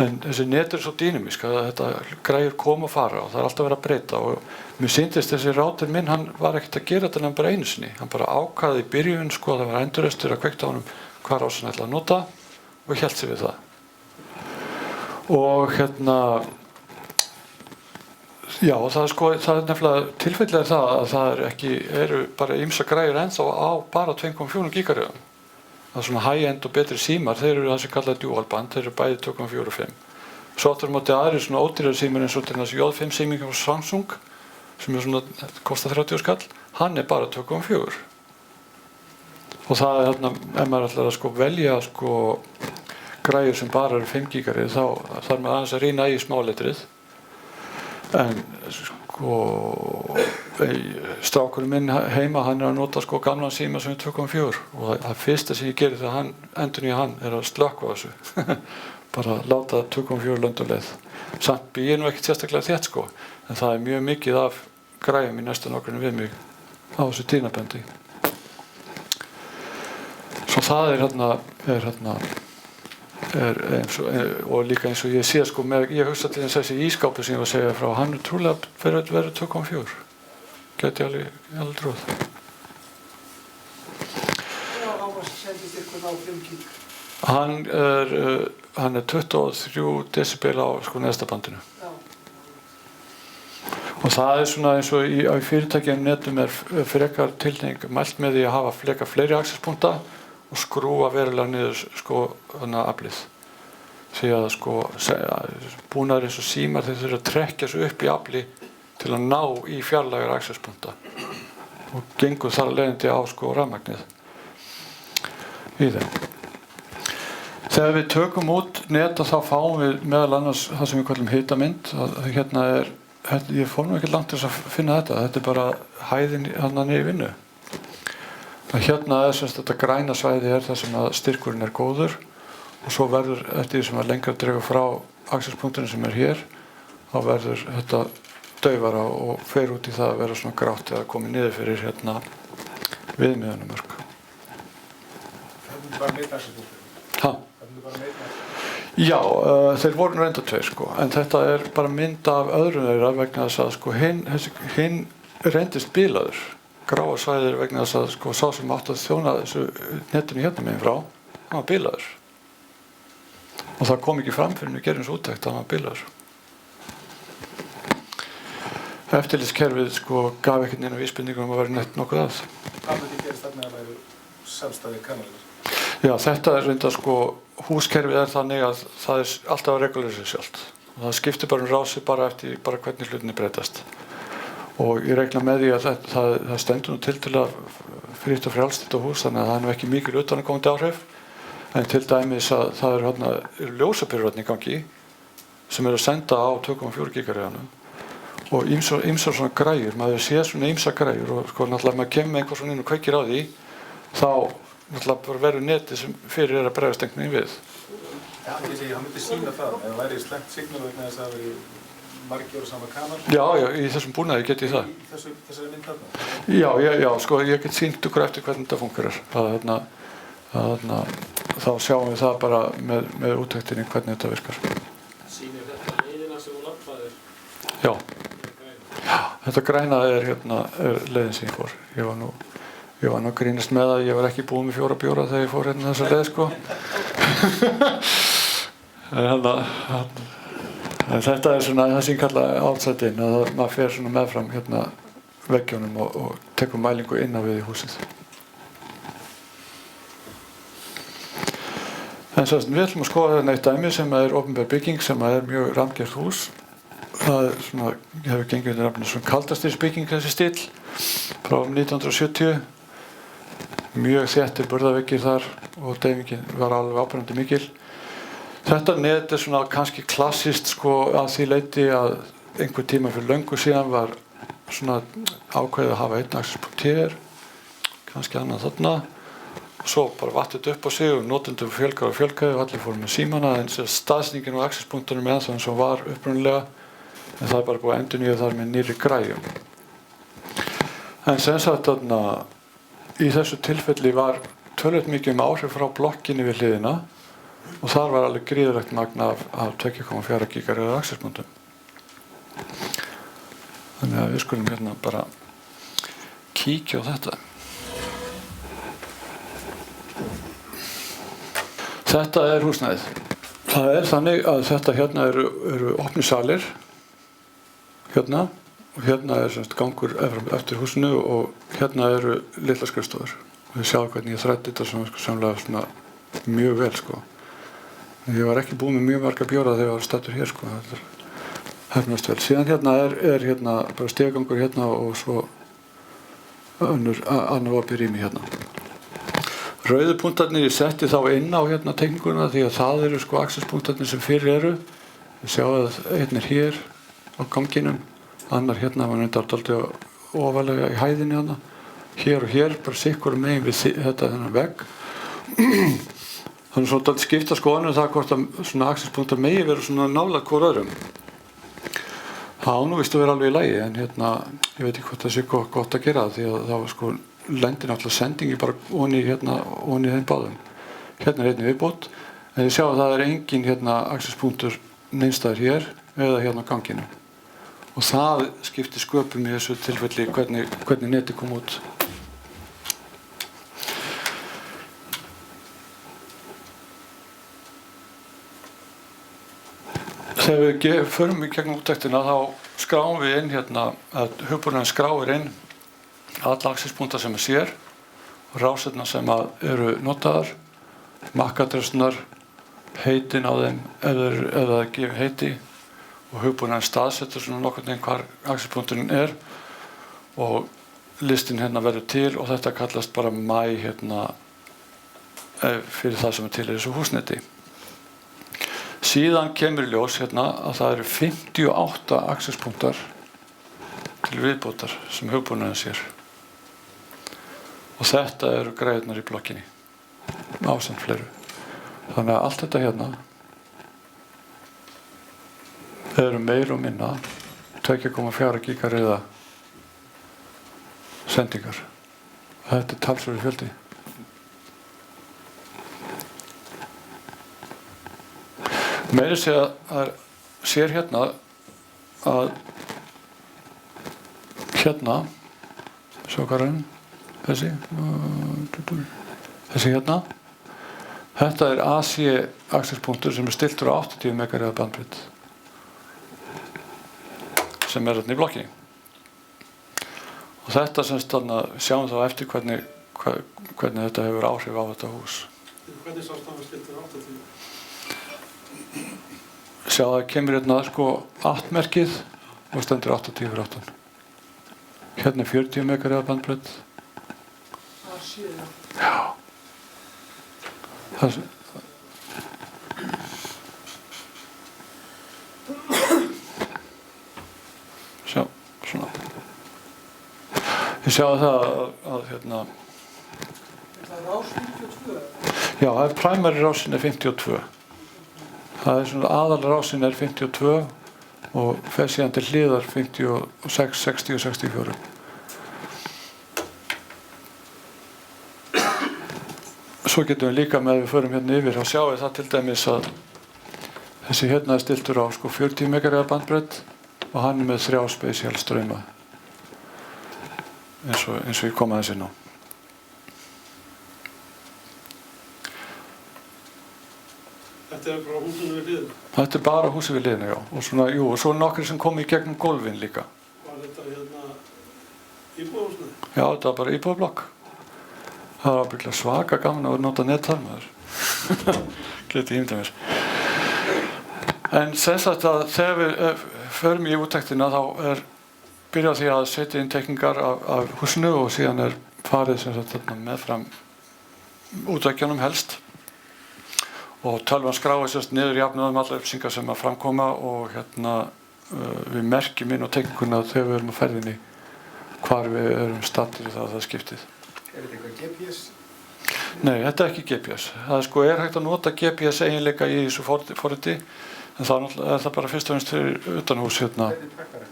[SPEAKER 1] En þessi net svo dýnamísk að þetta græjur koma og fara og það alltaf verið að breyta og mér sýndist þessi rátur minn, hann var ekkert að gera þetta bara einu sinni. Hann bara ákvaði í byrjun, það var endurreistur að kveikta honum hvað rásin ætlaði að nota og hélt sig við það. Og já, það nefnilega tilfellega það að það eru bara ýmsar græjur ennþá á bara 2,4 gigaröðum. Það er svona high-end og betri símar, þeir eru það sem kallað dual band, þeir eru bæði 2,4 og 5. Svo áttur móti aðrir svona ódýrari símar eins og til þessi J5 síming frá Samsung sem er svona, kostar 30 skall, hann er bara 2,4. Og það ef maður ætlar að velja græjur sem bara eru 5 gigarið, þá þarf maður aðeins að rýna í smáletrið. En strákurinn minn heima, hann að nota gamlan síma sem er 2,4 og það fyrsta sem ég geri þegar hann endurnýja hann að slökkva þessu. Bara láta 2,4 lönduleið. Samt býr ég ekkert sérstaklega þétt en það er mjög mikið af græjum í næsta nágrunni við mig á þessu tínabendi. Svo það og líka eins og ég sé ég hugsa til þessi ískápi sem ég var að segja frá, hann trúlega verður 2,4. Gæti alveg trúið.
[SPEAKER 5] Sendist ykkur á 5 gig?
[SPEAKER 1] Hann er 23 decibel á neðsta bandinu.
[SPEAKER 5] Já.
[SPEAKER 1] Og það er svona eins og í fyrirtækjum netum frekar tilhneiging mælt með því að hafa fleiri accesspunkta og skrúa verulega niður aflið. Því að búnaðir eins og símar þeir þurfa að trekkja sig upp í afli til að ná í fjarlægar accesspunkta og gengur þar leiðandi á rafmagnið í þeim. Þegar við tökum út neta þá fáum við meðal annars það sem við kallum hitamynd. Ég fór nú ekki langt til að finna þetta. Þetta er bara hæðin niður í vinnu. Hérna þetta græna svæði það sem að styrkurinn er góður og svo verður eftir því sem að lengra dregur frá accesspunkturinn sem er hér, þá verður þetta daufara og fer út í það að vera svona grátt eða komið niður fyrir viðmiðunarmörk.
[SPEAKER 3] Hvernig bara meita accesspunkturinn? Hvernig bara meita?
[SPEAKER 1] Já, þeir voru reynda tveir en þetta er bara mynd af öðrum þeirra vegna þess að hinn reyndist bílaður. Gráa svæðir vegna þess að sá sem átti að þjóna þessu netinu hérna megin frá, hann var bilaður. Og það kom ekki fram fyrir við gerum þessu úttekt að hann var bilaður. Eftirlitskerfið gaf ekkert neina vísbendingu að vera neitt nokkuð að.
[SPEAKER 3] Hvað myndi gerist þarna að væru sjálfstæðir kanalar?
[SPEAKER 1] Já, þetta er reynda húskerfið þannig að það er alltaf að regulera sig sjálft. Og það skiptir bara rási bara eftir hvernig hlutinni breytast. Og ég reikna með því að það stendur nú til að fritt og frjálst þetta hús, þannig að það er ekki mikil utanaðkomandi áhrif. En til dæmis að það eru ljósapyrur í gangi sem eru að senda á 2,4 gigaröðunum og ýmsar svona græjur, maður sé svona ýmsar græjur og náttúrulega maður kemur með einhver svona inn og kveikir á því, þá náttúrulega verður netið sem fyrir að bregðast einhvern veginn við.
[SPEAKER 3] Já, ég segi, hann myndi sýna það, ef það væri slengt signal vegna þess að það væri margir á sama kanal.
[SPEAKER 1] Já, í þessum búnaði get ég það.
[SPEAKER 3] Í þessari mynd þarna?
[SPEAKER 1] Já, ég get sýnt ykkur eftir hvernig þetta fungerar. Þá sjáum við það bara með úttektinni hvernig þetta virkar.
[SPEAKER 4] Sýnir þetta leiðina sem þú labbaðir?
[SPEAKER 1] Já. Þetta græna er leiðin sem ég fór. Ég var nú að grínast með að ég var ekki búinn með 4 bjóra þegar ég fór þessa leið, En þetta svona það sem ég kalla outside-in, að maður fer svona meðfram hérna veggjónum og tekur mælingu innan við í húsið. En svo við ætlum að skoða hérna eitt dæmi sem er opinber bygging sem er mjög rammgert hús. Það er svona, hefur gengið undir nafninu svona kaldastríðsbygging þessi stíll frá 1970. Mjög þéttir burðarveggir þar og deyfingin var alveg áberandi mikil. Þetta net er svona kannski klassískt sko að því leyti að einhver tíma fyrir löngu síðan var svona ákveðið að hafa einn accesspunkt hér, kannski annað þarna. Svo bara vattið upp á sig og notendum fjölgaði og allir fóru með símana, en staðsetningin á accesspunktunum er ennþá eins og var upprunalega, en það er bara búið að endurnýja þar með nýrri græjum. En sem sagt þarna í þessu tilfelli var töluvert mikið áhrif frá blokkinni við hliðina og þar var alveg gríðarlegt magn af 2,4 GHz accesspunktum. Þannig að við skulum hérna bara kíkja á þetta. Þetta er húsnæðið. Það er þannig að þetta hérna eru opni salir hérna og hérna er semst gangur eftir húsinu og hérna eru litlar skrifstofur. Við sjáum hvernig ég þræddi þetta svona mjög vel sko. Ég var ekki búinn með mjög marga bjóra þegar ég var staddur hér sko. Þetta hefnast vel. Síðan hérna er hérna bara stigagangur hérna og svo annar opið rými hérna. Rauðu punktarnir ég setti þá inn á hérna teikninguna því að það eru sko accesspunktarnir sem fyrir eru. Við sjáum að einn er hér á ganginum, annar hérna var nefndar dálítið ofalega í hæðinni hana. Hér og hér, bara sikkur megin við þetta þennan vegg. Þannig svona dálítið skipta skoðanir það hvort að svona accesspunktar megi vera svona nálægt hvor öðrum. Það á nú víst að vera alveg í lagi en hérna, ég veit ekki hvort það sé gott að gera því að það var sko lendir náttúrulega sendingi bara onni þeim báðum. Hérna er einnig viðbót, en þið sjá að það er engin hérna accesspunktur neinstæðar hér eða hérna á ganginu. Og það skiptir sköpum í þessu tilfelli hvernig neti kom út. Þegar við förum í gegnum úttektina þá skráum við inn hérna, að hugbúnaðurinn skráir inn alla accesspunktar sem sér og rásirnar sem eru notaðar, MAC-adressurnar, heitin á þeim ef það gefur heiti og hugbúnaðurinn staðsetur svona nokkurn veginn hvar accesspunkturinn er og listin hérna verður til og þetta kallast bara mæ hérna fyrir það sem til í þessu húsneti. Síðan kemur í ljós hérna að það eru 58 accesspunktar til viðbótar sem hugbúnaðurinn sér. Og þetta eru græðurnar í blokkinni, ásamt fleiru. Þannig að allt þetta hérna eru meira og minna 2,4 GHz sendingar. Þetta er talsverður fjöldi. Meira segja að sér hérna að hérna, sjá hvað er þessi hérna, þetta er AC accesspunktur sem er stiltur á 80 MHz bandbreidd sem er þarna í blokkinni. Og þetta semst þarna sjáum þá eftir hvernig þetta hefur áhrif á þetta hús.
[SPEAKER 5] Hvernig sást það stiltur á 80?
[SPEAKER 1] Sjá það kemur hérna sko 8-merkið og stendur 80/18. Hérna er 40 MHz bandbreidd. Já. Sjá, svona. Ég sjá það að hérna.
[SPEAKER 5] Það er rás 52?
[SPEAKER 1] Já, það er primary rásin er 52. Það er svona aðalrásin er 52 og fer síðan til hliðar 56, 60 og 64. Svo getum við líka með við förum hérna yfir og sjáum það til dæmis að þessi hérna er stiltur á sko 40 MHz bandbreidd og hann er með 3 spatial strauma eins og ég kom aðeins inn á.
[SPEAKER 5] Þetta Þetta er bara húsinu við hliðina.
[SPEAKER 1] Þetta er bara húsið við hliðina, já. Og svona, jú, og svo nokkri sem komu í gegnum gólfin líka.
[SPEAKER 5] Var þetta íbúðarhúsnæði?
[SPEAKER 1] Já, þetta var bara íbúðarblokk. Það var ábyggilega svaka gaman að nota net þar maður. Geti ímyndað mér. En sem sagt að þegar við förum í úttektina þá byrjað því að setja inn teikningar af húsinu og síðan farið sem sagt þarna meðfram útveggjanum helst. Og tölvan skráir sérst niður jafnöðum allar upplýsingar sem að framkoma og við merkjum inn á teikninguna þegar við erum á ferðinni hvar við erum stattir í það skiptið.
[SPEAKER 3] Er þetta eitthvað GPS?
[SPEAKER 1] Nei, þetta er ekki GPS. Það hægt að nota GPS eiginleika í þessu forriti, en þá er það bara fyrst og fremst fyrir utanhús
[SPEAKER 3] Hvernig takkar þetta?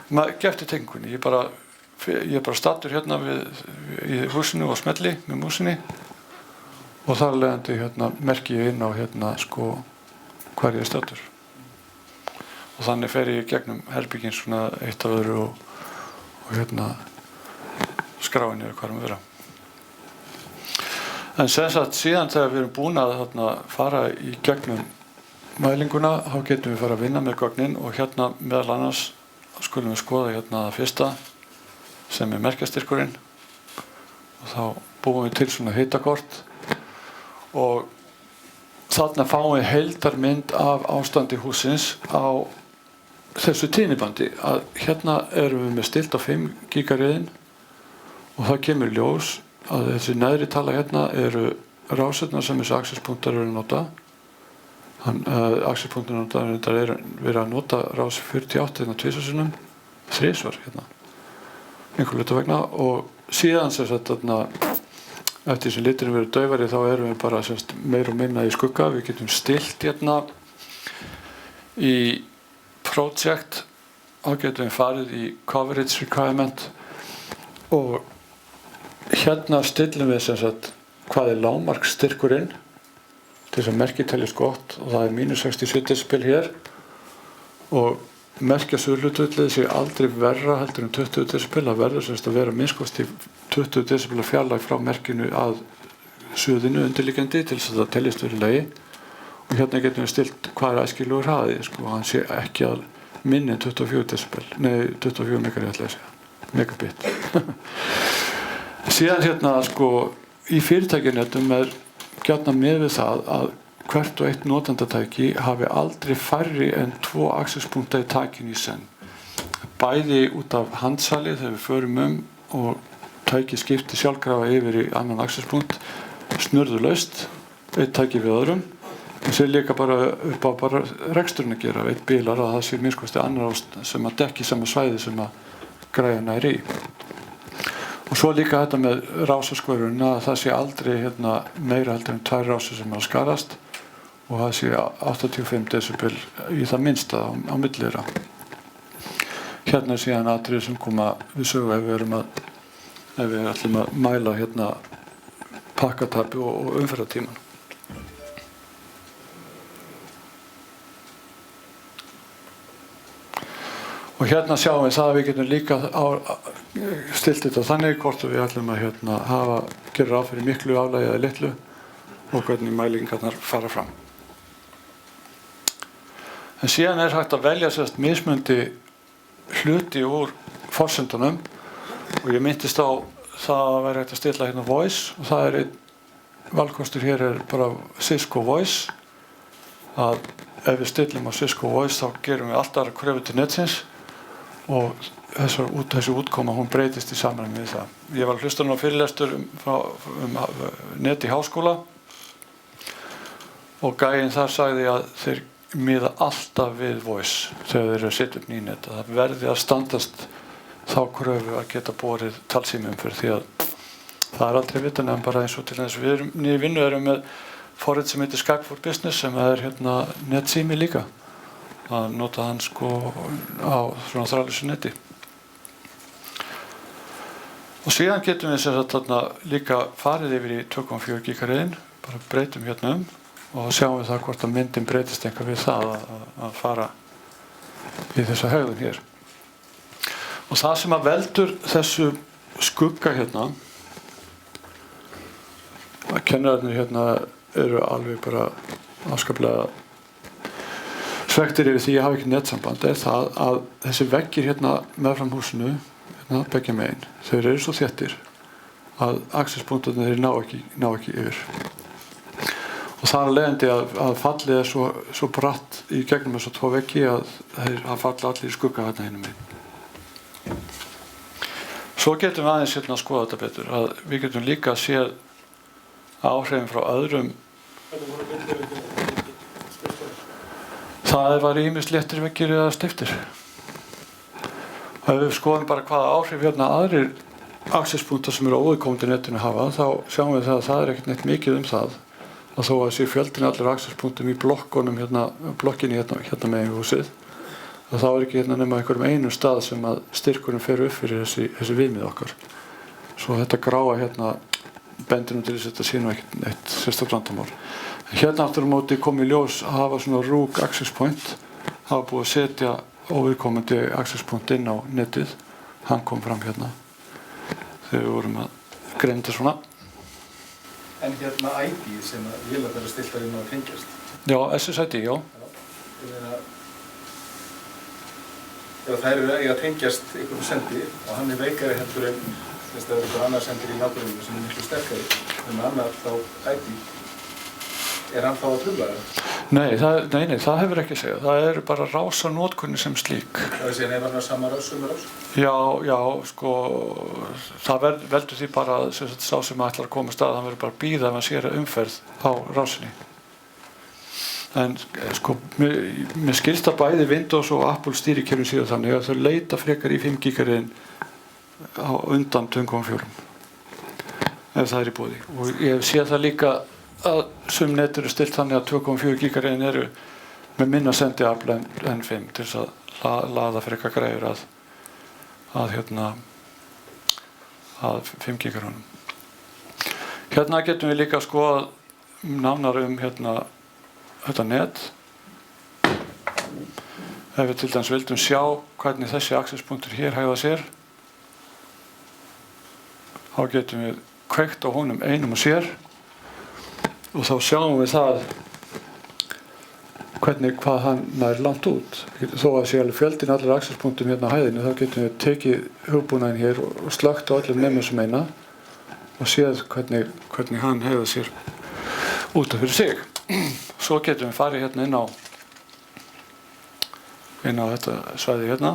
[SPEAKER 1] Maður gefti teikningunni. Ég er bara stattur í húsinu og smelli með músinni og þar leiðandi merki ég inn á hvar ég er stattur. Og þannig fer ég gegnum herbygginn svona eitt af öðru og skráin niður hvar við vera. En sem sagt síðan þegar við erum búin að fara í gegnum mælinguna, þá getum við fara að vinna með gögnin og meðal annars skulum við skoða það fyrsta sem er merkjastyrkurinn og þá búum við til svona hitakort og þarna fáum við heildarmynd af ástandi hússins á þessu tíðnibandi að erum við með stilt á 5 gígarriðin og það kemur ljós að þessi neðri tala eru rásirnar sem þessi accesspunktar eru að nota. Accesspunktar eru verið að nota rás 48 tvisvarsinnum, þrisvar einhver hluta vegna og síðan sem sagt eftir sem liturinn verið daufari þá erum við bara meira og minna í skugga. Við getum stilt í project og getum við farið í coverage requirement og stillum við sem sagt hvað er lágmarksstyrkurinn til þess að merkið teljast gott og það er -67 decibel hér og merkja suðlutvöldið sé aldrei verra heldur en 20 decibel. Það verður sem sagt að vera minnst 20 decibel fjarlæg frá merkinu að suðinu undirliggjandi til þess að það teljast verið lagi og getum við stilt hvað er æskilegur hraði hann sé ekki að minni en 24 decibel, nei 24 megabit. Síðan í fyrirtækjanetum gjarnan með við það að hvert og eitt notendatæki hafi aldrei færri en 2 accesspunkta í takinu í senn. Bæði út af handsali þegar við förum og tæki skipti sjálfkrafa yfir í annan accesspunkt snurðulaust, eitt tæki við öðrum. En sér líka bara upp á reksturinn að gera, eitt bílar að það sé minnst annar sem að dekki sama svæði sem að græjan er í. Og svo líka þetta með rásaskvörun að það sé aldrei meira heldur en 2 rásir sem að skarast og það sé 85 decibel í það minnsta á milli þeirra. Síðan atriði sem koma við sögu ef við ætlum að mæla pakkatapi og umferðartíman. Og sjáum við það að við getum líka stilt þetta þannig hvort við ætlum að gera ráð fyrir miklu álagi eða litlu og hvernig mælingarnar fara fram. En síðan hægt að velja mismunandi hluti úr forsendunum og ég minntist á það að væri hægt að stilla voice og það er einn valkostur hér er bara Cisco Voice að ef við stillum á Cisco Voice þá gerum við alltaf kröfu til netsins og þessi útkoma hún breytist í samræmi við það. Ég var hlustur á fyrirlestur net í háskóla og gæinn þar sagði að þeir miða alltaf við voice þegar þeir eru að setja upp nýnet. Það verði að standast þá kröfu að geta borið talsímum fyrir því að það er aldrei vitan en bara eins og til þess við erum nýju vinnu erum með forrit sem heitir Skype for Business sem er netsími líka. Að nota hann á svona þráðlausu neti. Og síðan getum við líka farið yfir í 2,4 gigareiðin, bara breytum og sjáum við það hvort að myndin breytist eitthvað við það að fara í þessa hegðun hér. Og það sem að veldur þessu skugga að kennararnir eru alveg bara afskaplega svektir yfir því að ég hafa ekki netsamband er það að þessi veggir hérna meðfram húsinu, hérna beggja megin, þeir eru svo þéttir að accesspunktarnir þeir ná ekki yfir. Og það er leiðandi að fallið er svo bratt í gegnum þessu 2 veggi að þeir falla allir í skugga hérna hinum megin. Svo getum við aðeins hérna að skoða þetta betur, að við getum líka séð áhrifin frá öðrum.
[SPEAKER 5] Hvernig voru myndið
[SPEAKER 1] Það var ýmist léttir veggir eða steyptir. Og ef við skoðum bara hvaða áhrif hérna aðrir accesspunktar sem eru óviðkomandi netinu hafa, þá sjáum við það að það er ekkert neitt mikið það. Að þó að sé fjöldin allir accesspunktum í blokkinni hérna megin við húsið, að þá er ekki hérna nema einhverjum einum stað sem að styrkurinn fer upp fyrir þessi viðmið okkar. Svo þetta gráa hérna bendir til þess að þetta sé nú ekkert neitt sérstakt vandamál. Hérna aftur á móti kom í ljós að hafa svona ROOC access point, hafa búið að setja óviðkomandi access point inn á netið. Hann kom fram hérna þegar við vorum að greinda svona.
[SPEAKER 3] En hérna ID sem að vélarnar eru stiltar inn á að tengjast.
[SPEAKER 1] Já, SSID, já.
[SPEAKER 3] Ef þær eru að tengjast einhverjum sendi og hann er veikari heldur en þess að það er einhver annar sendir í náttúrunum sem er miklu sterkari, en annar þá ID. Er hann þá að trufla það?
[SPEAKER 1] Nei, það hefur ekki að segja. Það er bara rásanotkunni sem slík.
[SPEAKER 3] Það er síðan ef hann er sama rás, sömu rás?
[SPEAKER 1] Já, sko, það veldur því bara að sá sem ætlar að koma af stað, hann verður bara að bíða ef hann sér umferð á rásinni. En sko, mér skilst að bæði Windows og Apple stýrikerfin síðan þannig að þau leita frekar í 5 GHz á undan 2.4 ef það er í boði. Og ég sé það líka að sum net eru stilt þannig að 2.4 GHz eru með minna sendiafl en 5 til þess að laða frekar greiður að 5 GHz. Hérna getum við líka skoða nánar þetta net. Ef við til dæmis vildum sjá hvernig þessi accesspunktur hér hegða sér, þá getum við kveikt á honum einum og sér og þá sjáum við það hvað hann nær langt út. Þó að sé alveg fjöldin allir accesspunktum hérna á hæðinni, þá getum við tekið hugbúnaðinn hér og slögt á öllum nema sem eina og séð hvernig hann hegða sér út af fyrir sig. Svo getum við farið hérna inn á þetta svæði hérna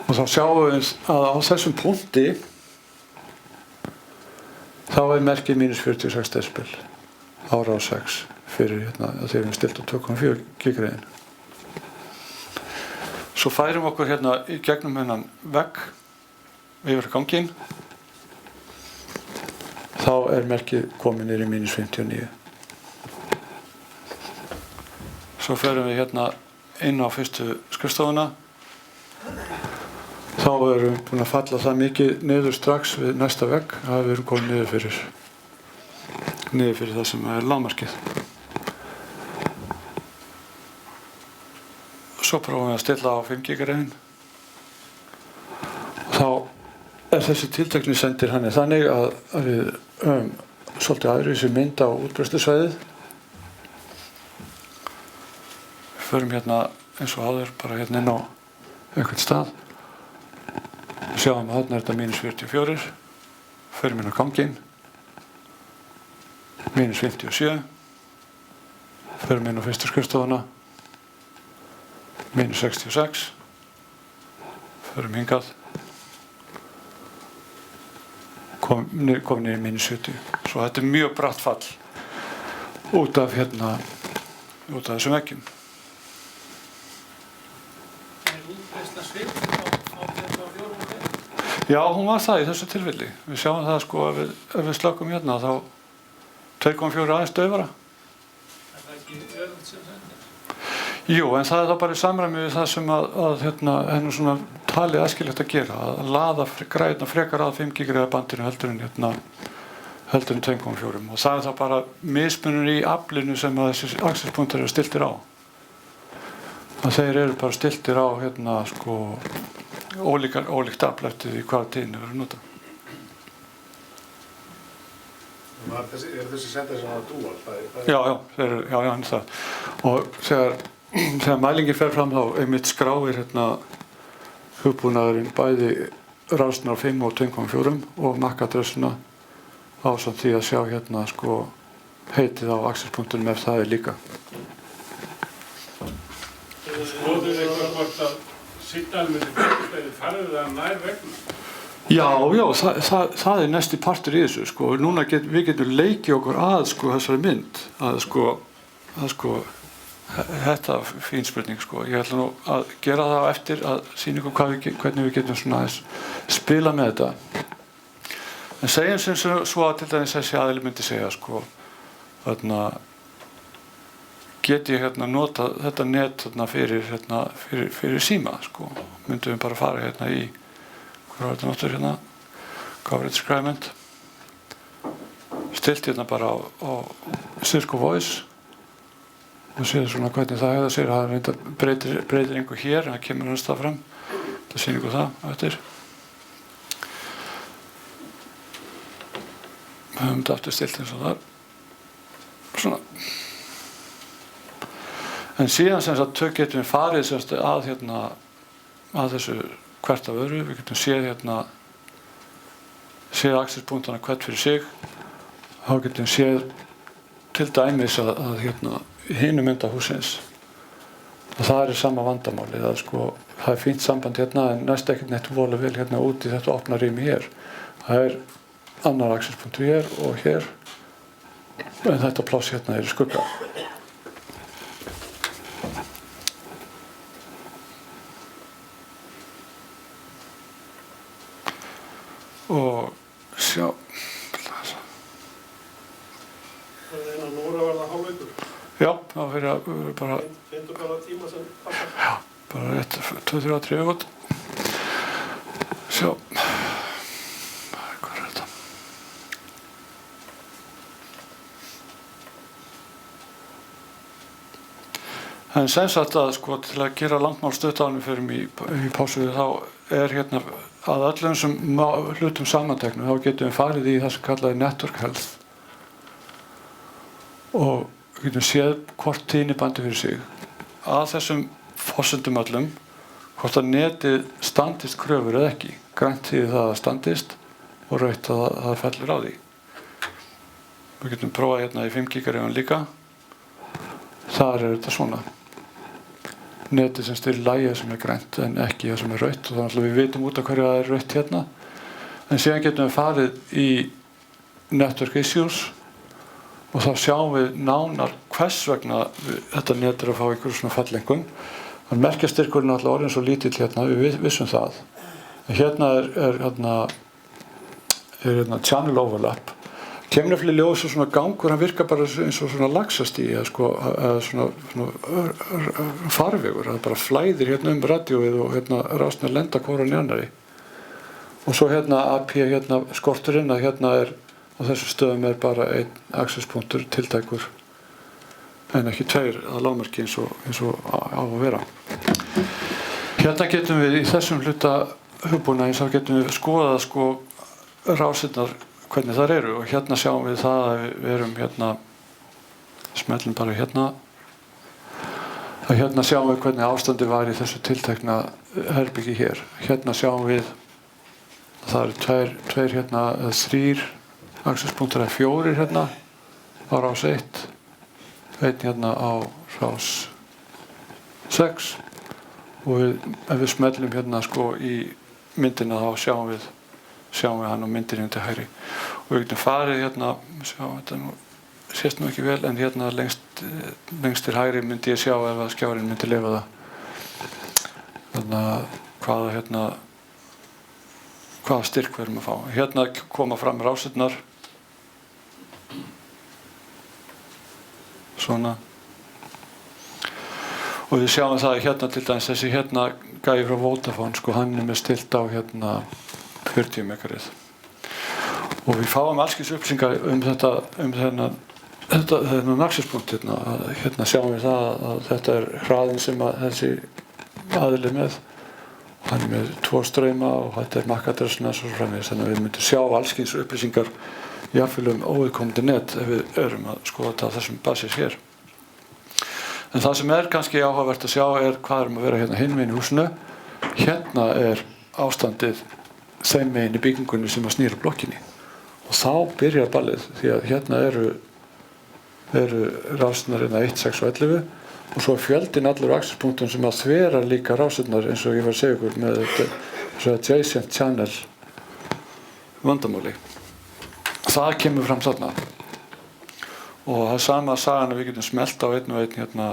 [SPEAKER 1] og þá sjáum við að á þessum punkti þá er merkið -46 decibel á rás 6 fyrir hérna að þeir eru stilt á 2.4 GHz. Svo færum okkur hérna í gegnum hennan vegg yfir ganginn, þá er merkið komið niður í -59. Svo förum við hérna inn á fyrstu skrifstofuna. Þá erum við búin að falla það mikið niður strax við næsta vegg að við erum komið niður fyrir það sem er lágmarkið. Svo prófum við að stilla á 5 GHz. Þá er þessi tiltekni sendir hann þannig að við svolítið aðri mynd á útbreiðslusvæðið. Við förum hérna eins og áður bara hérna inn á einhvern stað. Við sjáum að þarna er þetta -44. Förum inn á ganginn. -57. Förum inn á fyrstu skrifstofuna. -66. Förum hingað. Komum niður í -70. Svo þetta er mjög bratt fall út af þessum veggjum.
[SPEAKER 2] Útbreiðsla sveiflur á 4.5?
[SPEAKER 1] Já, hún var það í þessu tilfelli. Við sjáum það sko ef við slökkum hérna þá 2.4 aðeins daufara.
[SPEAKER 2] Er það ekki öfugt sem sendir?
[SPEAKER 1] Jú, en það er þá bara í samræmi við það sem að hennu svona talið æskilegt að gera, að laða græðna frekar að 5 GHz bandinu heldur en 2.4 og það er þá bara mismunur í aflinu sem að þessi accesspunktar eru stiltir á. Að þeir eru bara stiltir á sko ólíkt afl eftir því hvaða tíðni verður notað.
[SPEAKER 3] þessi sender sem að dúal?
[SPEAKER 1] Já, hann er það. Og þegar mælingin fer fram þá einmitt skráir hugbúnaðurinn bæði rásnar 5 og 2,4 og MAC-adressuna ásamt því að sjá sko heitið á access-punktunum ef það er líka.
[SPEAKER 5] Skoðuðu eitthvað hvort að signalmyndi byrjastæði farið það nær vegna?
[SPEAKER 1] Já, það er næsti partur í þessu sko. Núna við getum leikið okkur að sko þessari mynd þetta er fín spurning sko. Ég ætla nú að gera það á eftir að sýna ykkur hvernig við getum svona spila með þetta. En segjum sem svo að til dæmis þessi aðili myndi segja sko get ég nota þetta net fyrir síma sko. Myndum við bara fara í hvað var þetta náttúrulega coverage requirement stilt bara á Cisco Voice og séð svona hvernig það hefða sér það breytir einhver hér en það kemur hans það fram það sýnir ykkur það eftir við höfum þetta aftur stilt eins og þar svona en síðan sem sagt getum við farið að þessu hvert af öðru við getum séð access-punktana hvert fyrir sig þá getum við séð til dæmis að hinu mynda húsins og það er sama vandamálið að sko það er fínt samband en næst ekkert neitt vola vel út í þetta opna rými hér það er annar access-punktur hér og hér en þetta pláss er í skugga og sjá
[SPEAKER 5] Það er eina núra verða hálfleikur.
[SPEAKER 1] já, það fyrir bara
[SPEAKER 5] Finndu bara tíma sem passar.
[SPEAKER 1] já, bara rétt 2-3 gott sjá hvað er þetta en sem sagt að sko til að gera langmál stutt fyrir mig í pásu þá er að öllum sem hlutum samanteknum þá getum við farið í það sem kallaði network health og við getum séð hvort tíðnibandi fyrir sig að þessum forsendum öllum hvort að netið standist kröfur eða ekki grænt því það standist og rautt að það fellur á því við getum prófað í 5 gigareifan líka þar er þetta svona netið sem styrir lagið sem grænt en ekki það sem rautt og þannig að við vitum út af hverju það er rautt en síðan getum við farið í network issues og þá sjáum við nánar hvers vegna þetta net að fá einhverjum svona fallengun þannig merkjastyrkurinn alltaf orðin svo lítill við vissum það en er channel overlap kemur nefnilega ljós og svona gangur hann virkar bara eins og svona laxastíg eða svona farvegur það bara flæðir radíóið og rásnar lenda hvoran í annarri og svo AP skorturinn að er á þessu stöðum er bara einn access-punktur tiltækur en ekki 2 að lágmarki eins og á að vera getum við í þessum hluta hugbúnaðins þá getum við skoðað rásirnar hvernig þar eru og sjáum við það að við erum smellum bara að sjáum við hvernig ástandi var í þessu tiltekna herbyggi hér sjáum við að það eru 2 eða 3 access-punktar eða 4 á rás 1 einn á rás 6 og ef við smellum í myndina þá sjáum við hann á myndinni til hægri og við getum farið sjá, þetta sést nú ekki vel en lengst til hægri myndi ég sjá ef að skjárinn myndi leyfa það þannig að hvaða styrk við erum að fá koma fram rásirnar svona og við sjáum það til dæmis þessi gæi frá Vodafone hann er með stilt á 40 megarið og við fáum allskins upplýsingar þennan access-punkt sjáum við það að þetta er hraðinn sem að þessi aðili með hann er með 2 strauma og þetta er MAC-adressuna svo framvegis þannig að við myndum sjá allskins upplýsingar jafnvel óviðkomandi net ef við erum að skoða þetta á þessum basis hér. En það sem kannski áhugavert að sjá hvað að vera hérna hinn megin í húsinu. Hérna ástandið þeim megin í byggingunni sem að snýra blokkinni. Og þá byrjar ballið því að hérna eru rásirnar 1, 6 og 11 og svo fjöldinn allur aksespunktum sem að þvera líka rásirnar eins og ég var að segja ykkur með þetta adjacent channel vandamáli. Það kemur fram þarna. Og það sama sagan að við getum smelt á einn og einn hérna,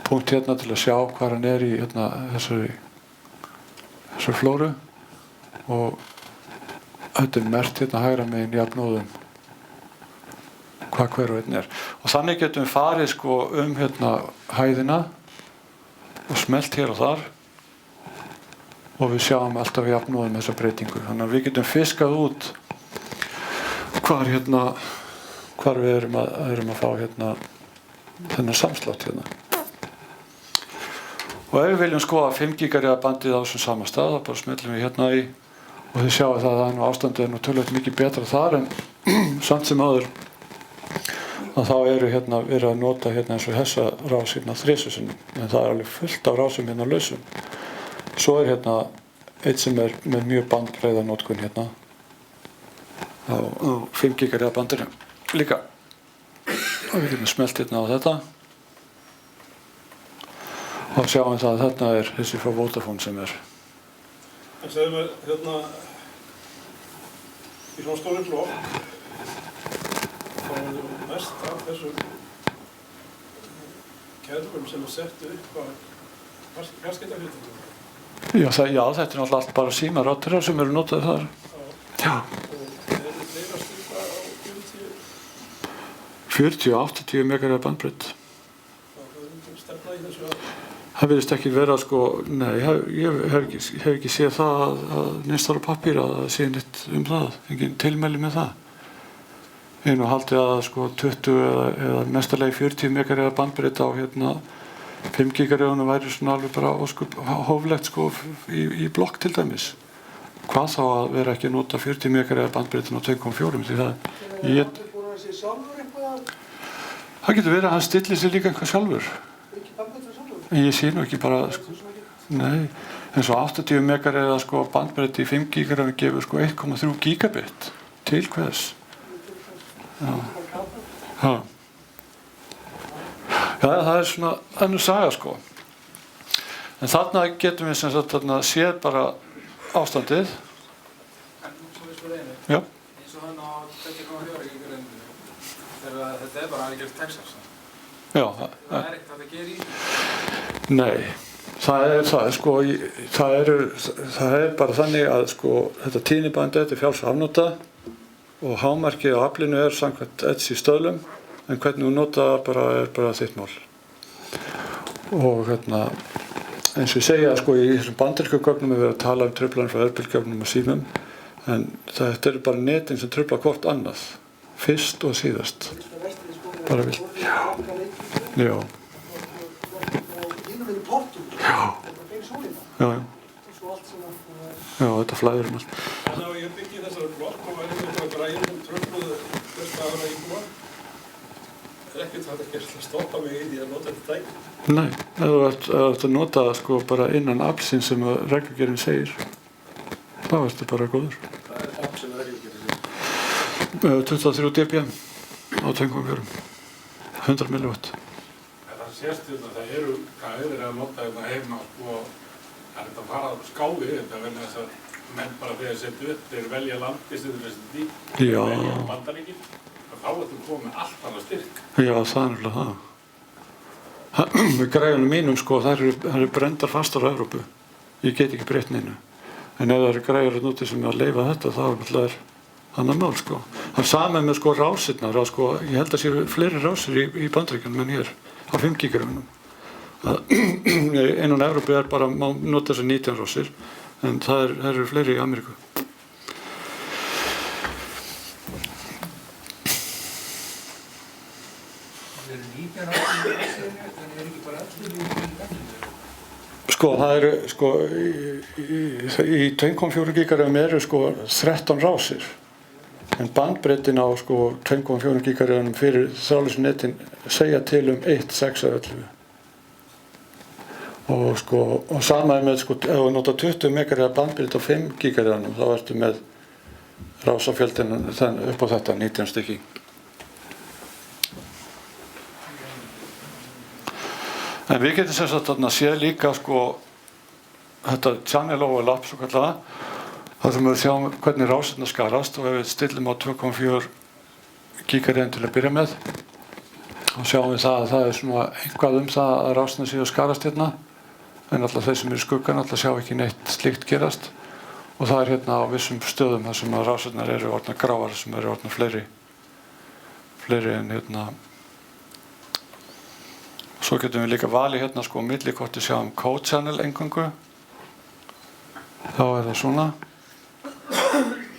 [SPEAKER 1] punkt hérna til að sjá hvað hann í hérna, þessari flóru og þetta merkt hérna hægra megin jafnóðum hvað hver og einn og þannig getum við farið sko hérna hæðina og smelt hér og þar og við sjáum alltaf jafnóðum þessa breytingu þannig að við getum fiskað út hvar við erum að fá hérna þennan samslátt hérna og ef við viljum skoða 5 GHz bandið á þessum sama stað þá bara smellum við hérna í og þið sjáum það að ástandið töluvert mikið betra þar en samt sem áður að þá hérna verið að nota hérna eins og þessa rás hérna 3 sinnum en það alveg fullt af rásum hérna lausum. Svo hérna eitt sem með mjög bandbreiða notkun hérna á 5 GHz bandinu líka. Og við getum smelt hérna á þetta og sjáum það að þarna þessi frá Vodafone sem
[SPEAKER 6] En segðu mér, hérna, í svona stóri blokk, þá mest af þessum kerfum sem settu upp hvað fjarskiptafyrirtækjum.
[SPEAKER 1] Já, þetta náttúrulega allt bara símaráturar sem notað þar. Já.
[SPEAKER 6] Og fleira styrka á
[SPEAKER 1] 40-80 MHz bandbreidd.
[SPEAKER 6] Það stefna í þessu að
[SPEAKER 1] Það virðist ekki vera sko, nei, ég hef ekki séð það að neins á pappír að það sé neitt það, engin tilmæli með það. Ég nú haldi að sko 20 eða mestarlegi 40 MHz bandbreidd á hérna 5 GHz væri svona alveg bara óskup hóflegt sko í blokk til dæmis. Hvað þá að vera ekki að nota 40 MHz bandbreiddin á 2,4 því það getur verið að hann stilli sig líka eitthvað sjálfur. En ég sé nú ekki bara, sko, nei, eins og 80 MHz sko bandbreidd í 5 GHz gefur sko 1,3 gigabit til hvers. Já. Já, það svona önnur saga sko. En þarna getum við sem sagt þarna séð bara ástandið.
[SPEAKER 2] En svo við sko einu.
[SPEAKER 1] Já.
[SPEAKER 2] Eins og hann á 20,4 GHz þegar þetta bara algjört Texas.
[SPEAKER 1] Já.
[SPEAKER 2] Það ekkert að gera í því.
[SPEAKER 1] Nei, það sko, það bara þannig að sko þetta tíðnibandið þetta frjáls afnota og hámarkið á aflinu samkvæmt ETS í stöðlum en hvernig þú nota það bara þitt mál. Og hérna, eins og ég segja sko í þessum bandaríkjagögnum verið að tala truflanir frá örbylgjöfnum og símum en þetta bara netin sem trufla hvort annað, fyrst og síðast. Bara vilt. Já. Já. Já, þetta flæður allt.
[SPEAKER 6] Þannig að ég byggi þessari blokk og væri með græjum sem tröfluðu fyrsta aðra íbúa. Ekkert hægt að gera að stoppa mig í því að nota þetta tæki.
[SPEAKER 1] Nei, ef þú ert að nota sko bara innan aflsins sem reglugerðin segir, þá ertu bara góður.
[SPEAKER 6] Það afl sem reglugerðin segir?
[SPEAKER 1] 23 dBm á 2,4, 100 mW.
[SPEAKER 5] Það sést þetta, það eru gæðir að nota þetta heima og það að fara að skáði þetta vegna þess að menn bara þegar setja upp, þeir velja landistöður þessi
[SPEAKER 1] Já.
[SPEAKER 5] Velja Bandaríkin og þá ertu komið allt annað styrk.
[SPEAKER 1] Já, það nefnilega það. Með græjunum mínum sko, það eru brendar fastar á Evrópu. Ég get ekki breytt neinu. En ef það eru græjur að núti sem að leyfa þetta, þá náttúrulega annað mál sko. Það sama með sko rásirnar, sko, ég held að séu fleiri rásir í Bandaríkjunum en hér á 5 GHz. Innan Evrópu bara má nota þessar 19 rásir, en það eru fleiri í Ameríku.
[SPEAKER 2] Það eru 19 rásir í Asíunni, en er ekki bara allir í Asíunni?
[SPEAKER 1] Sko, það eru sko í 2,4 GHz eru sko 13 rásir. En bandbreiddin á sko 2,4 gigahertz fyrir þráðlausu netin segja til 1.611. Og sko, og sama með sko, ef við nota 20 megahertz bandbreidd á 5 gigahertz, þá ertu með rásafjöldin upp á þetta 19 stykki. En við getum sem sagt þarna séð líka sko þetta channel overlap svo kallaða, þar sem við sjáum hvernig rásirnar skarast, og ef við stillum á 2,4 gigahertz til að byrja með, þá sjáum við það að það svona eitthvað það að rásirnar séu að skarast hérna, en alltaf þeir sem eru í skuggan alltaf sjá ekki neitt slíkt gerast, og það hérna á vissum stöðum þar sem að rásirnar eru orðnar gráar, sem eru orðnar fleiri en hérna. Svo getum við líka valið hérna sko milli hvort við sjáum code channel eingöngu, þá það svona,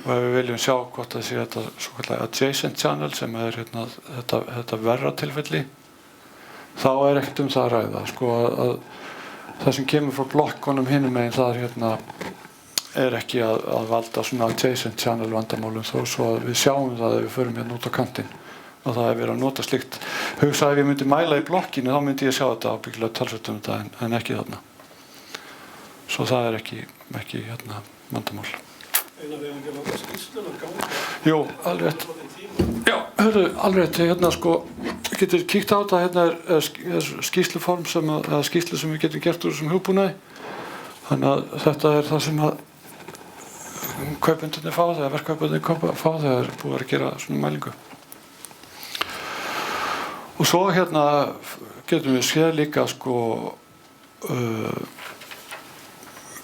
[SPEAKER 1] og ef við viljum sjá hvort það sé þetta svo kallega adjacent channel sem hérna þetta verra tilfelli, þá ekkert það að ræða sko að það sem kemur frá blokkunum hinum megin það hérna ekki að valda svona adjacent channel vandamálum, þó svo að við sjáum það ef við förum hérna út á kantinn og það verið að nota slíkt. Hugsa ef ég myndi mæla í blokkinu, þá myndi ég sjá þetta ábyggilega talsvert þetta en ekki þarna. Svo það ekki hérna vandamál.
[SPEAKER 6] Einar, ef ekki láta skýrsluna ganga.
[SPEAKER 1] Jú, alveg rétt. Já, hörru, alveg rétt. Hérna sko, getur kíkt á þetta, hérna er skýrsluform eða skýrslu sem við getum gert úr þessum hugbúnaði. Þannig að þetta er það sem að kaupendurnir fá, þegar verkkaupendur fá þegar búið að gera svona mælingu. Og svo hérna getum við séð líka sko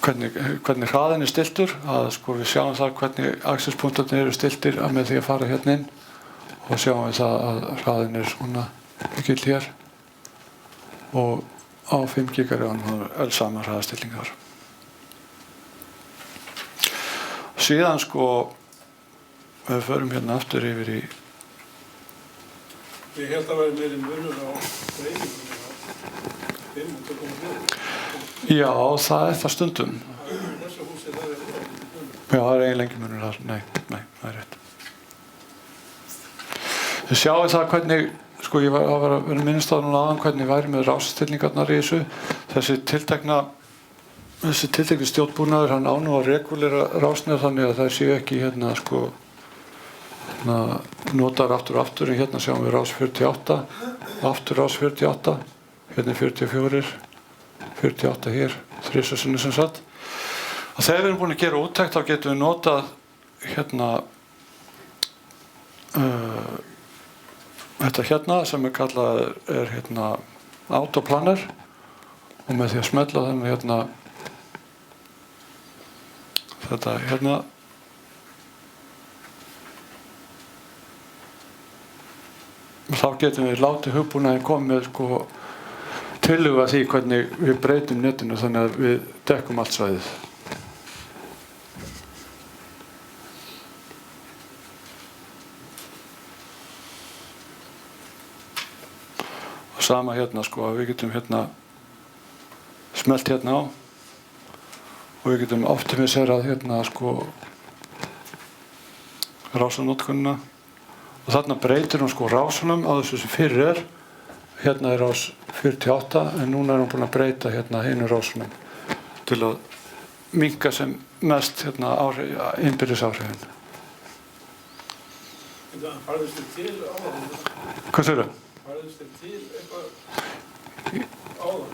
[SPEAKER 1] hvernig hraðin er stiltur, að sko við sjáum það hvernig akselspunktarnir eru stiltir með því að fara hérna inn, og sjáum við það að hraðin er svona mikill hér, og á 5 gigahertz er sama hraðastillingar. Síðan sko við förum hérna aftur yfir í.
[SPEAKER 6] Ég held að væri meiri munur á dreifingunni á 5 og 2,4.
[SPEAKER 1] Já, það það stundum.
[SPEAKER 6] Þessu húsi það munur.
[SPEAKER 1] Já, það eiginlega engin munur þar. Nei, það rétt. Þið sjáum það hvernig, sko ég var að vera minnst á núna aðan hvernig væri með rásastillingarnar í þessu. Þessi tiltekni stjórnbúnaður, hann á nú að regulera rásnir þannig að það séu ekki hérna sko notar aftur, en hérna sjáum við rás 48, aftur rás 48, hérna 44, 48 hér, þrisvarsinnum sem sagt. Og þegar við erum búin að gera úttekt, þá getum við notað hérna þetta hérna sem kallað er hérna autoplanner, og með því að smella þannig hérna þetta hérna þá getum við látið hugbúnaðinn koma með sko tillögu að því hvernig við breytum netinu þannig að við dekkum allt svæðið. Og sama hérna sko að við getum hérna smelt hérna á, og við getum optimiserað hérna sko rásanotkunina. Og þarna breytir hún sko rásunum á þessu sem fyrir er. Hérna er rás 48, en núna er hún búin að breyta hérna hinu rásunum til að minnka sem mest hérna innbyrðis áhrifin.
[SPEAKER 6] Farðist þið til áðan?
[SPEAKER 1] Hvað segirðu?
[SPEAKER 6] Farðist þið til eitthvað áðan?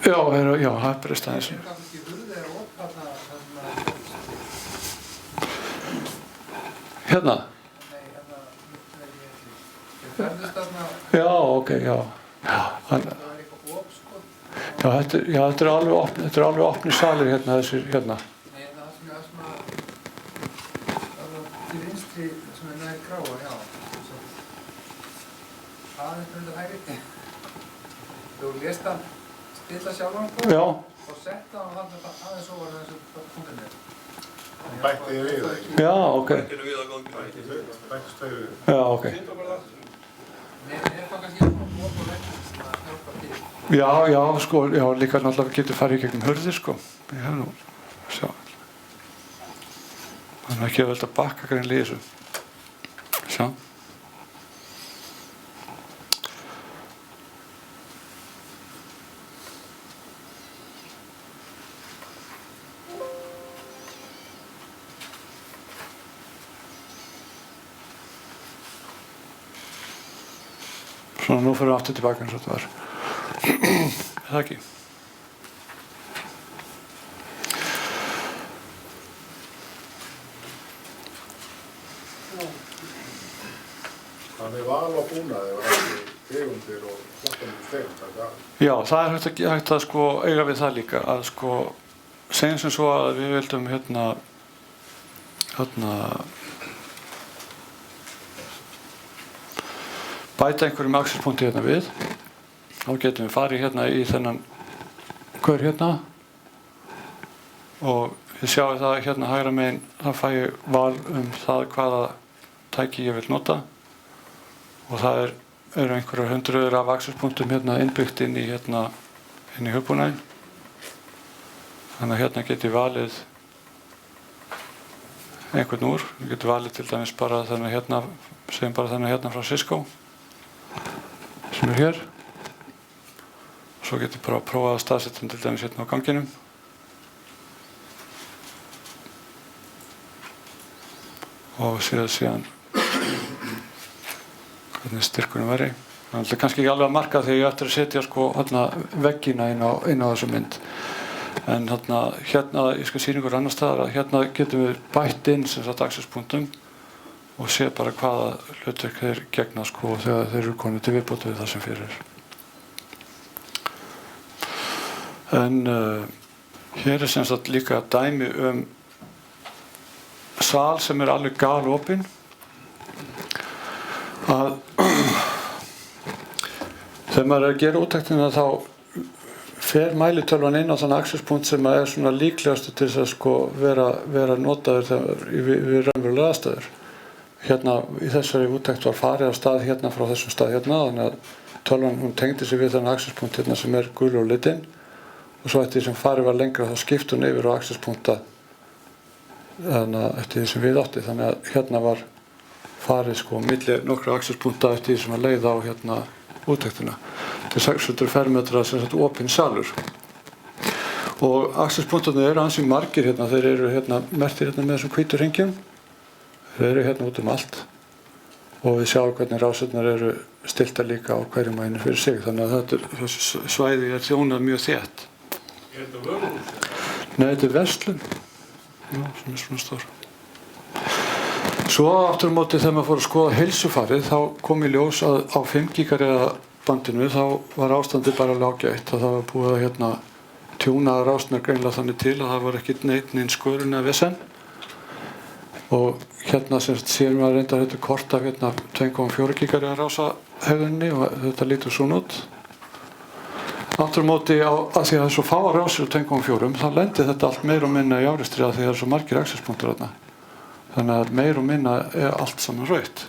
[SPEAKER 1] Já, það er breyst aðeins. Hérna? Já, ok, já. Já, þetta er alveg opni salir hérna, þessir hérna.
[SPEAKER 2] Nei, það sem til vinstri sem nær gráa, já. Það undir hægri. Þú lést hann stilla sjálfan på, og setta hann aðeins ofar þessu punktinni.
[SPEAKER 3] Bætti ég við það ekki?
[SPEAKER 1] Já, ok.
[SPEAKER 3] Bættist þau við?
[SPEAKER 1] Já, ok.
[SPEAKER 2] Nei, það kannski að hjálpa til.
[SPEAKER 1] Já, sko, já, líka náttúrulega getur farið í gegnum hurðir, sko. Ég hef nú, sjá. Þannig að ekki að velta bakka greinlega í þessu. Sjá. Svona nú fyrir við aftur tilbaka eins og þetta var. Er það ekki?
[SPEAKER 3] Þannig val á búnaði var ekki tegundir og flottanir tegund, þetta.
[SPEAKER 1] Já, það er hægt að sko eiga við það líka að sko segjum sem svo að við vildum hérna bæta einhverjum axelspunkti hérna við. Þá getum við farið hérna í þennan gaur hérna og við sjáum það hérna hægra megin, þá fæ ég val það hvaða tæki ég vil nota og það eru einhverjar hundruður af axelspunktum hérna innbyggt inn í hugbúnaðinn. Þannig að hérna get ég valið einhvern úr. Ég get valið til dæmis bara þennan hérna, segjum bara þennan hérna frá Cisco sem er hér. Svo get ég bara að prófa að staðsetja hann til dæmis hérna á ganginum. Og síðan hvernig styrkunum væri. Það er kannski ekki alveg að marka þegar ég ætti að setja sko veggina inn á þessu mynd. En hérna, ég skal sýna ykkur annar staðar að hérna getum við bætt inn sem sagt axelspunktum og sé bara hvaða hlutverk þeir gegna sko þegar þeir eru konið til viðbótar við það sem fyrir er. En hér er sem sagt líka dæmi sal sem er alveg galopinn. Að þegar maður er að gera úttektina þá fer mælitölvan inn á þann axelspunkt sem er svona líklegastu til þess að sko vera notaður við raunverulega aðstæður. Hérna í þessari úttekt var farið af stað hérna frá þessum stað hérna, þannig að tölvan hún tengdi sig við þann axelspunkt hérna sem er gul og litinn og svo eftir því sem farið var lengra þá skipti hún yfir á axelspunkta eftir því sem við átti, þannig að hérna var farið sko milli nokkra axelspunkta eftir því sem að leiða á hérna úttektina. Þetta er 600 fermetra sem sagt opinn salur. Og axelspunktarnir eru ansi margir hérna, þeir eru hérna merktir hérna með þessum hvítu hringjum. Þeir eru hérna út allt. Og við sjáum hvernig rásirnar eru stiltar líka á hverjum einu fyrir sig, þannig að þessu svæði er þjónað mjög þétt.
[SPEAKER 5] Er þetta vöruhús?
[SPEAKER 1] Nei, þetta er verslun. Já, sem er svona stór. Svo aftur á móti þegar maður fór að skoða heilsufarið þá kom í ljós að á 5 GHz bandinu þá var ástandið bara ágætt og það var búið að tjúna rásirnar greinilega þannig til að það var ekki neinn skörun eða vesen. Og hérna sem séum við að reynda þetta kort af 2,4 GHz rásahegðunni og þetta lítur svona út. Aftur á móti að því að það er svo fáar rásir á 2,4 þá lendir þetta allt meira og minna í árekstri að því það er svo margir axelspunktar þarna. Þannig að meira og minna er allt saman rautt.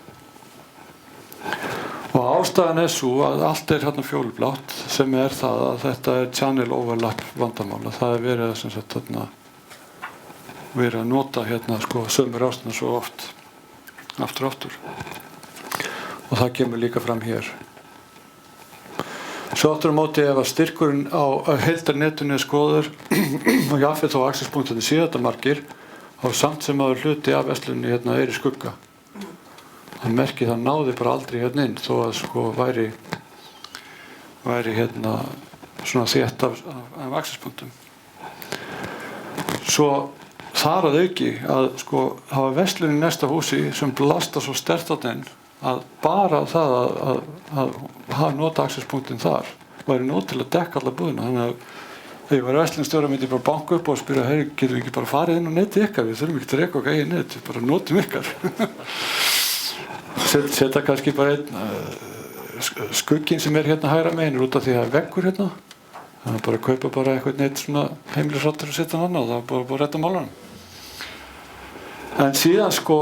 [SPEAKER 1] Og ástæðan er svo að allt er hérna fjólublátt sem er það að þetta er channel overlap vandamála. Það er verið sem sagt verið að nota hérna sko sömu rásirnar svo oft aftur og aftur. Og það kemur líka fram hér. Svo aftur á móti ef að styrkurinn á heildarnetinu er skoður og jafnvel þó axelspunktarnir séu þetta margir og samt sem að hluti af verslunni hérna er í skugga. Það merkir það náði bara aldrei hérna inn þó að sko væri hérna svona þétt af axelspunktum. Svo þar að auki að sko hafa verslunni í næsta húsi sem blasta svo sterkt á den að bara það að hafa nota axelspunktin þar væri nóg til að dekka alla búðina. Þannig að þegar ég var verslunarstjóri myndi ég bara banka upp og spyrja, hey, getum við ekki bara farið inn á netið ykkar? Við þurfum ekki að reka okkar eigin net, við bara notum ykkar. Setta kannski bara einn skugginn sem er hérna hægra megin út af því að það er veggur hérna. Þannig að bara kaupa bara eitthvað net svona heimilisrottur og setja hann annað og það er bara að redda málanum. En síðan sko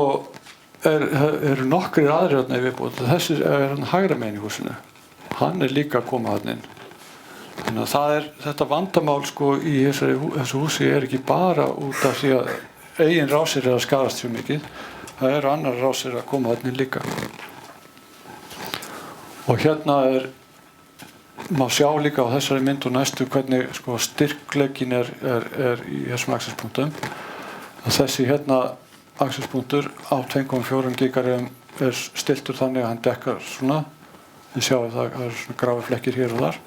[SPEAKER 1] eru nokkrir aðrir hérna í viðbót. Þessi er hann hægra megin í húsinu. Hann er líka að koma hann inn. Þannig að þetta vandamál sko í þessu húsi er ekki bara út af því að eigin rásir að skarast svo mikið, það eru annar rásir að koma þarna inn líka. Og hérna má sjá líka á þessari mynd og næstu hvernig sko, styrkleikin er í þessum axelspunktum. Þessi hérna axelspunktur á 2,4 gigareiðum er stiltur þannig að hann dekkar svona. Þið sjáu það eru svona grafaflekkir hér og þar.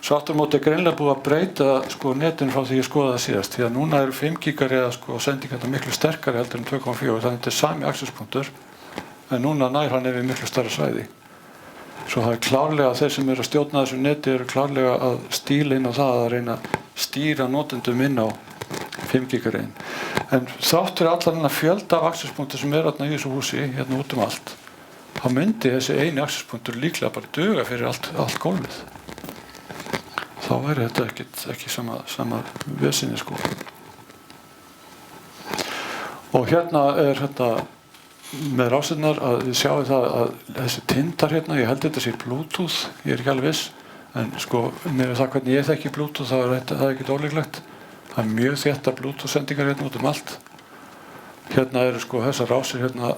[SPEAKER 1] Svo aftur á móti greinlega búið að breyta sko, netinu frá því ég skoðaði það síðast. Því að núna eru 5 gigareiða sko, sendingarna miklu sterkari heldur en 2,4. Þannig að þetta er sami axelspunktur en núna nær hann yfir miklu stærra svæði. Svo það er klárlega að þeir sem eru að stjórna þessu neti eru klárlega að stíla inn á það að reyna að stýra notendum inn á 5 gigareiðin. En þáttur allar hennar fjölda af axelspunktur sem er þarna í þessu húsi, hérna út allt, þá myndi þessi eini axelspunktur líklega bara duga fyrir allt gólfið. Þá væri þetta ekki sama vesinni sko. Og hérna er þetta með rásirnar að við sjáum það að þessi tindar hérna, ég held þetta sé Bluetooth, ég er ekki alveg viss, en sko með það hvernig ég þekki Bluetooth þá er það ekkert ólíklegt. Það er mjög þétta Bluetooth sendingar hérna út allt. Hérna eru sko þessar rásir hérna,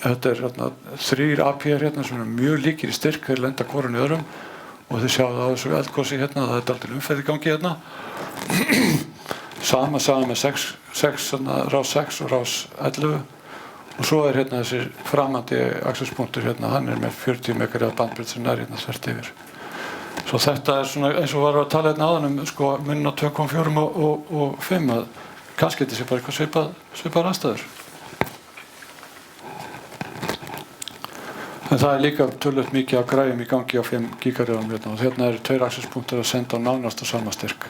[SPEAKER 1] þetta er hérna 3 APR hérna sem eru mjög líkir í styrk, þeir lenda hvorum í öðrum og þið sjáum það á þessu eldgosi hérna, það er dálítil umferð í gangi hérna. Sama með 6 rás 6 og rás 11. Og svo er hérna þessi framandi axelspunktur hérna, hann er með 40 megareiða bandbreidd sem er hérna þvert yfir. Svo þetta er svona eins og var að tala hérna áðan sko muninn á 2,4 og 5 að kannski þetta sé bara eitthvað svipað aðstæður. En það er líka töluvert mikið af græjum í gangi á 5 gigareiðum hérna og hérna eru 2 axelspunktur að senda á nánast á sama styrk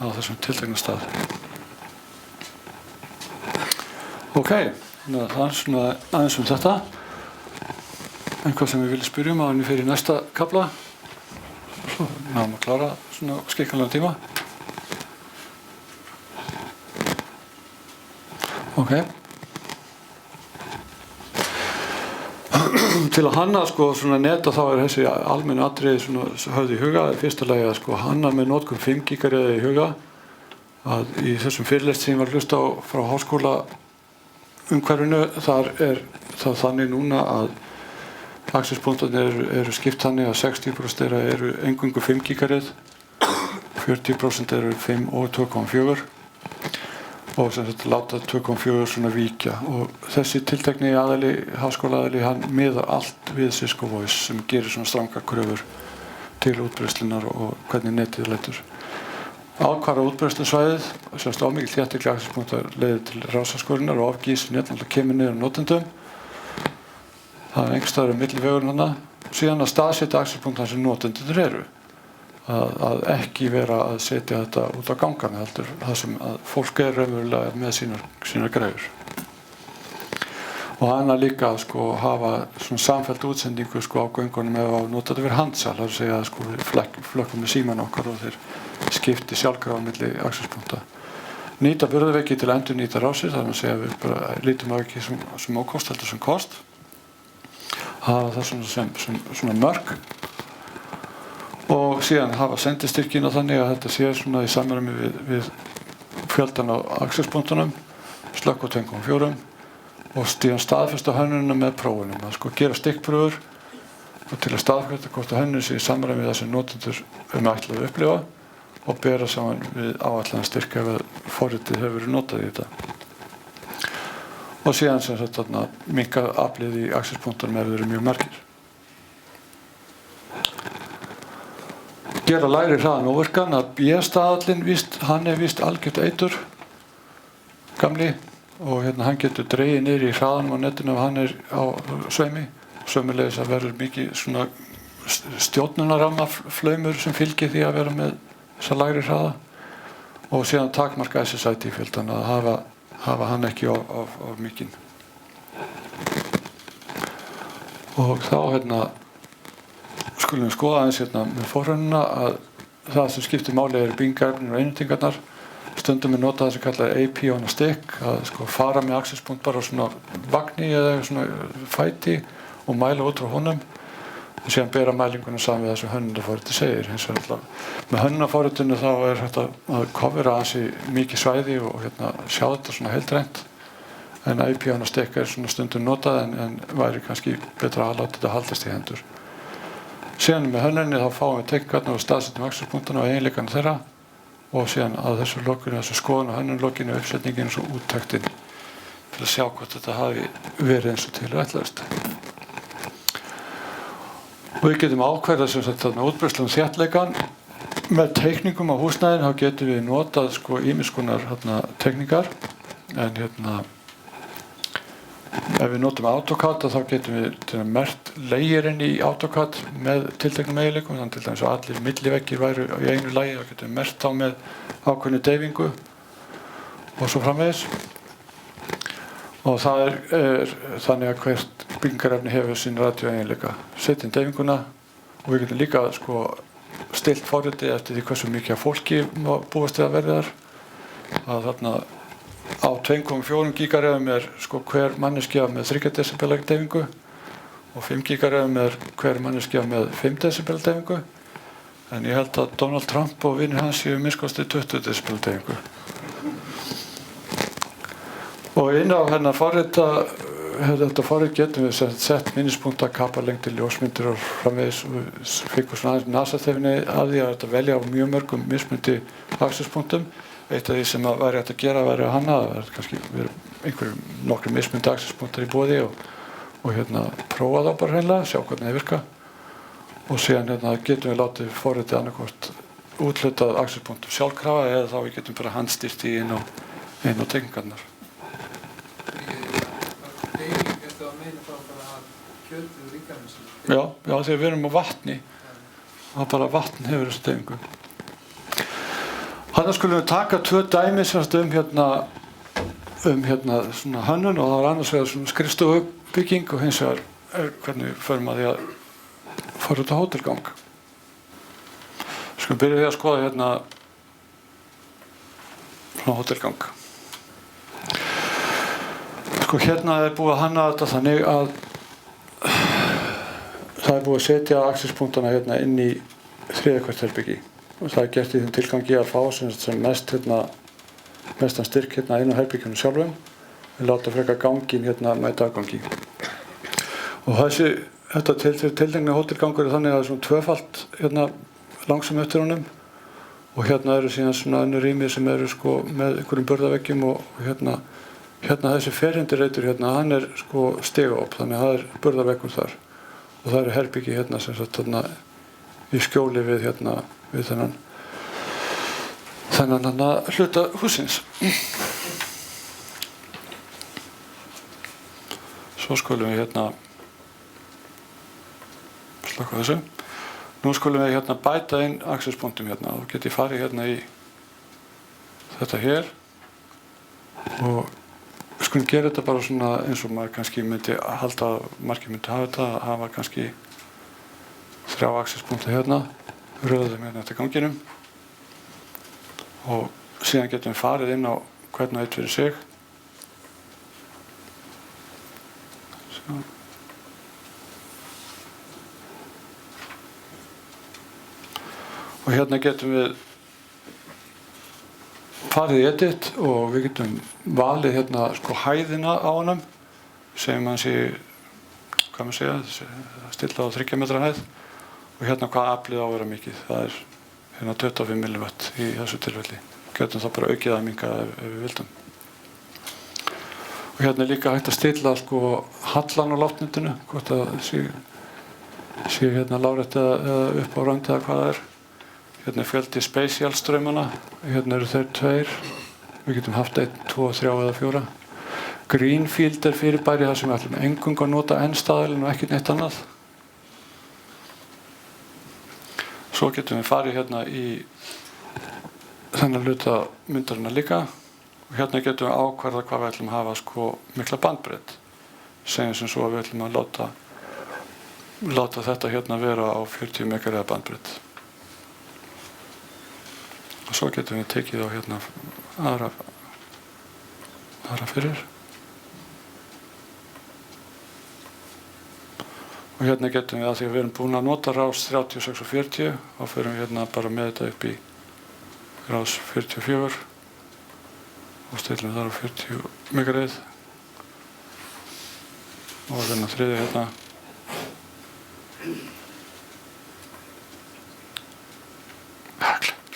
[SPEAKER 1] á þessum tiltekna stað. Ok, það er svona aðeins þetta. Eitthvað sem við viljum spyrja áður en við fyrir næsta kafla. Svo náum að klára svona skikkanlega tíma. Ok. Til að hanna sko svona neta þá er þessi almennu atriði svona höfð í huga. Í fyrsta lagi að sko hanna með notkun 5 gigareiða í huga. Að í þessum fyrirlest sem ég var að hlusta á frá háskóla umhverfinu, þar er það þannig núna að axelspunktarnir eru skipt þannig að 60% þeirra eru eingöngu 5 gigareið, 40% eru 5 og 2,4 og sem sagt láta 2,4 svona víkja og þessi tiltekni aðili, háskólaaðili, hann miðar allt við Cisco Voice sem gerir svona stranga kröfur til útbreiðslunnar og hvernig netið lætur. Ákvarða útbreiðslusvæðið, sérst ámikil þéttikli axelspunktar leiðir til rásaskorinnar og ofgísin hérna kemur niður notendum. Það er einhvers staðar milli vegurinn hana. Síðan að staðsetja axelspunktar sem notendur eru. Að ekki vera að setja þetta út á gangana heldur, það sem að fólk er raunverulega með sínar græjur. Og hana líka sko hafa svona samfellt útsendingu sko á göngunum ef að nota þetta fyrir handsal, það er að segja að sko við flökkum með síman okkar og þeir skipti sjálfkrafa milli axelspunkta. Nýta burðarveiki til að endurnýta rásir, þannig að segja við bara lítum á ekki sem ókost heldur sem kost. Hafa það svona mörk og síðan hafa sendistyrkina þannig að þetta sé svona í samræmi við fjöldan á axelspunktunum, slökk á 2,4 og síðan staðfesta hönnunina með prófunum. Það sko gera stikkpröfur og til að staðfesta hvort að hönnun sé í samræmi við það sem notendur ætlað að upplifa og bera saman við áætlaðan styrk ef forritið hefur verið notað í þetta. Og síðan sem sagt þarna minnka aflið í axelspunktunum ef þeir eru mjög margir. Gera lægri hraðan óvirkan að B-staðallinn hann er víst algjört eitur gamli og hérna hann getur dregið niður í hraðanum á netinu ef hann er á sveimi. Sömuleiðis að verður mikið svona stjórnunarrammaflaumur sem fylgir því að vera með þessa lægri hraða og síðan takmarka SSID-fjöldan að hafa hann ekki of mikinn. Og þá hérna skulum við skoða aðeins hérna með forhönnuna að það sem skiptir máli eru bingaefnin og einintingarnar. Stundum er notað það sem kallar AP on a stick, að sko fara með axelspunkt bara á svona vagni eða svona fæti og mæla út frá honum. og síðan bera mælinguna saman við það sem hönnunarforritið segir. Hins vegar alltaf með hönnunarforritinu þá hægt að covera ansi mikið svæði og sjá þetta svona heildrænt, en IP-ánastekka svona stundum notað en væri kannski betra að láta þetta haldast í hendur. Síðan með hönnuninni þá fáum við teikningarnar og staðsetjum akstuspunktana og eiginleikana þeirra, og síðan að þessu lokinu, þessu skoðun og hönnunlokinu, uppsetningin og svo úttektinn til að sjá hvort þetta hafi verið eins og til ætlaðist. Og við getum ákveðið sem sagt þarna útbreiðslu þéttleikan með teikningum á húsnæðinu. Þá getum við notað ýmiss konar teikningar, en ef við notum AutoCAD þá getum við merkt layerinn í AutoCAD með tilteknum eiginleikum, þannig til dæmis að allir milliveggir væru í einu lagi, þá getum við merkt þá með ákveðinni deyfingu og svo framvegis. Og það er þannig að hvert byggingarefni hefur sín radíóeiginleika. Setjum deyfinguna og við getum líka stilt forritið eftir því hversu mikið af fólki búast við að verði þar. Að þarna á 2,4 gigarefum er hver manneskja með 3 decibela deyfingu og 5 gigarefum er hver manneskja með 5 decibela deyfingu. En ég held að Donald Trump og vinir hans séu minnst 20 decibela deyfingu. Og inn á þetta forrit getum við sett minnispunkta, kapalengdir, ljósmyndir og framvegis, og fengum svona aðeins NASA-tefinni að því að velja á mjög mörgum mismundi akstuspunktum. Eitt af því sem væri hægt að gera væri að hanna, það er kannski nokkrir mismundi akstuspunktar í boði og prófa þá bara hreinlega, sjá hvernig það virka. Og síðan getum við látið forritið annarkvort úthlutað akstuspunktum sjálfkrafa, eða þá við getum bara handstýrt í inn á teikningarnar. Já, þegar við erum á vatni, þá bara vatn hefur þessu deyfingu. Þarna skulum við taka 2 dæmi svona hönnun, og það var annars vegar svona skrifstofubygging og hins vegar hvernig við förum að því að fara út á hótelgang. Skulum byrja því að skoða svona hótelgang. Hérna er búið að hanna þetta þannig að það er búið að setja akstuspunktana inn í 3. hvert herbyggi, og það er gert í þeim tilgangi að fá sem mestan styrk inn á herbyggjunum sjálfum, við láta frekar ganginn mæta afgangi. Og þetta tiltekna hótelgangur er þannig að það er svona tvöfalt langsum eftir honum, og eru síðan svona önnur rými sem eru með einhverjum burðaveggjum, og þessi ferhyrndireitur hann er stigaop, þannig að það er burðaveggur þar, og það eru herbyggi sem sagt í skjóli við þennan hluta hússins. Svo skulum við slökkva þessu. Nú skulum við bæta inn akstuspunktum og get ég farið í þetta hér, og við skulum gera þetta bara svona eins og maður kannski myndi halda að margir myndi hafa þetta, að hafa kannski 3 akstuspunkta röðum eftir ganginum, og síðan getum við farið inn á hvern og eitt fyrir sig. Svo. Og getum við farið í edit, og við getum valið hæðina á honum, segjum hann sé, hvað maður segja, stilla á 3 metra hæð, og hvað aflið á að vera mikið. Það er 25 milliwatt í þessu tilfelli. Getum þá bara aukið að minnka ef við vildum. Og er líka hægt að stilla hallan á loftnetinu, hvort það sé lárétt eða upp á rönd eða hvað það er. Er fjöldi spatialstraumana, eru þeir 2, við getum haft 1, 2, 3 eða 4. Greenfield er fyrirbæri þar sem við ætlum eingöngu að nota n-staðilinn og ekki neitt annað. Svo getum við farið í þennan hluta myndarinnar líka, og getum við ákvarða hvað við ætlum að hafa mikla bandbreidd. Segjum sem svo að við ætlum að láta þetta vera á 40 megahertz bandbreidd. Og svo getum við tekið á aðra fyrir. Og Og hérna getum við, að því að við erum búin að nota rás 36 og 40, þá förum við hérna bara með þetta upp í rás 44 og stillum þar á 40 megareið og þennan þriði hérna.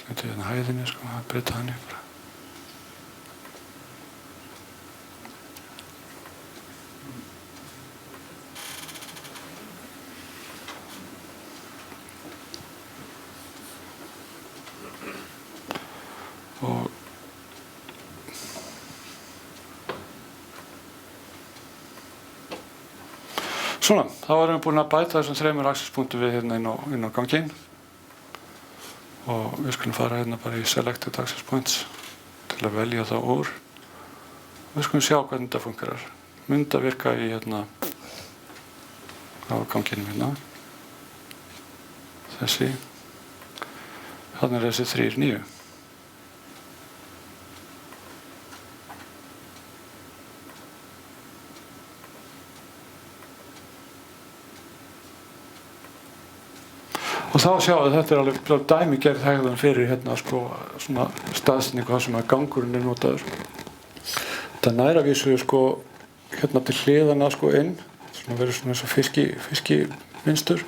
[SPEAKER 1] Glemdi hérna hæðinni, sko, að breyta hann bara. Og svona, þá erum við búin að bæta þessum 3 axis-punktum við hérna inn á ganginn og við skulum fara hérna bara í Selected Access Points til að velja það úr. Við skulum sjá hvernig þetta fungerar. Myndi að virka í hérna á ganginum hérna. Þessi. Þarna er þessi 3 nýju. Og þá sjáum við, þetta er alveg dæmigerð hegðun fyrir hérna sko svona staðsetningu þar sem að gangurinn er notaður. Þetta nær að vísu sko hérna til hliðana sko inn, svona verður svona eins og fiskimynstur,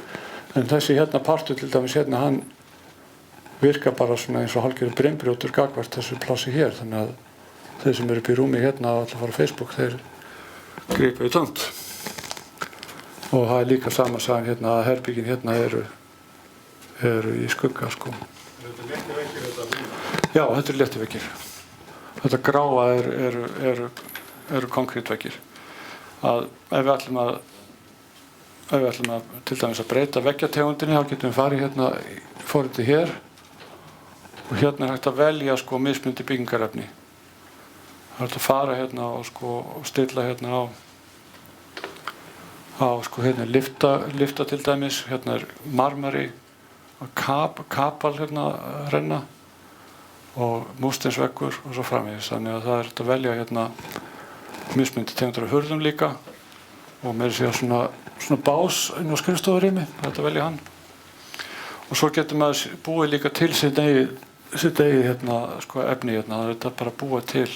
[SPEAKER 1] en þessi hérna partur til dæmis hérna hann virkar bara svona eins og hálfgerður brinnbrjótur gagnvart þessu plássi hér, þannig að þeir sem eru upp í rúmi hérna og ætla að fara á Facebook, þeir grípa í tómt. Og það er líka sama sagan hérna að herbyggin hérna eru í skugga sko.
[SPEAKER 5] Þetta er léttiveggir þetta núna?
[SPEAKER 1] Já, þetta er léttiveggir. Þetta gráa eru konkrétveggir. Að ef við ætlum að til dæmis að breyta veggjategundinni, þá getum við farið hérna forritið hér og hérna er hægt að velja sko mismunandi byggingarefni. Það er hægt að fara hérna og sko stilla hérna á sko hérna lifta til dæmis, hérna er marmari og kapal hérna renna og múrsteinsveggur og svo framvegis, þannig að það er hægt að velja hérna mismunandi tegundir af hurðum líka og meira segja svona bás inn á skrifstofurými, það er hægt að velja hann. Og svo getur maður búið líka til sitt eigið hérna sko efni hérna, það er þetta bara búið til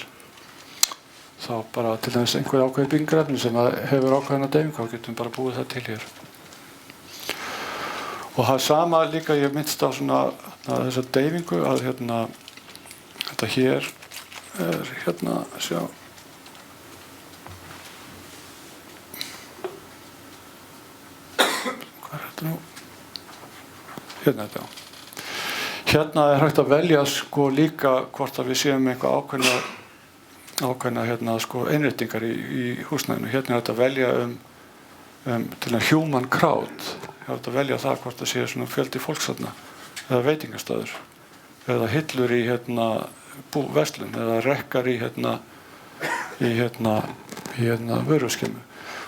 [SPEAKER 1] þá bara til dæmis einhver ákveðið byggingarefni sem hefur ákveðina deyfingu, þá getum við bara búið það til hér. Og það er sama líka, ég minnst á svona þessa deyfingu að hérna þetta hér er hérna, sjá hvað er þetta nú? Hérna þetta, já. Hérna er hægt að velja sko líka hvort að við séum eitthvað ákveðna hérna sko einréttingar í húsnæðinu. Hérna er hægt að velja til að human crowd. Það er hægt að velja það hvort það sé svona fjöldi fólks þarna, eða veitingastöður, eða hillur í hérna verslun, eða rekkar í vöruskemmu.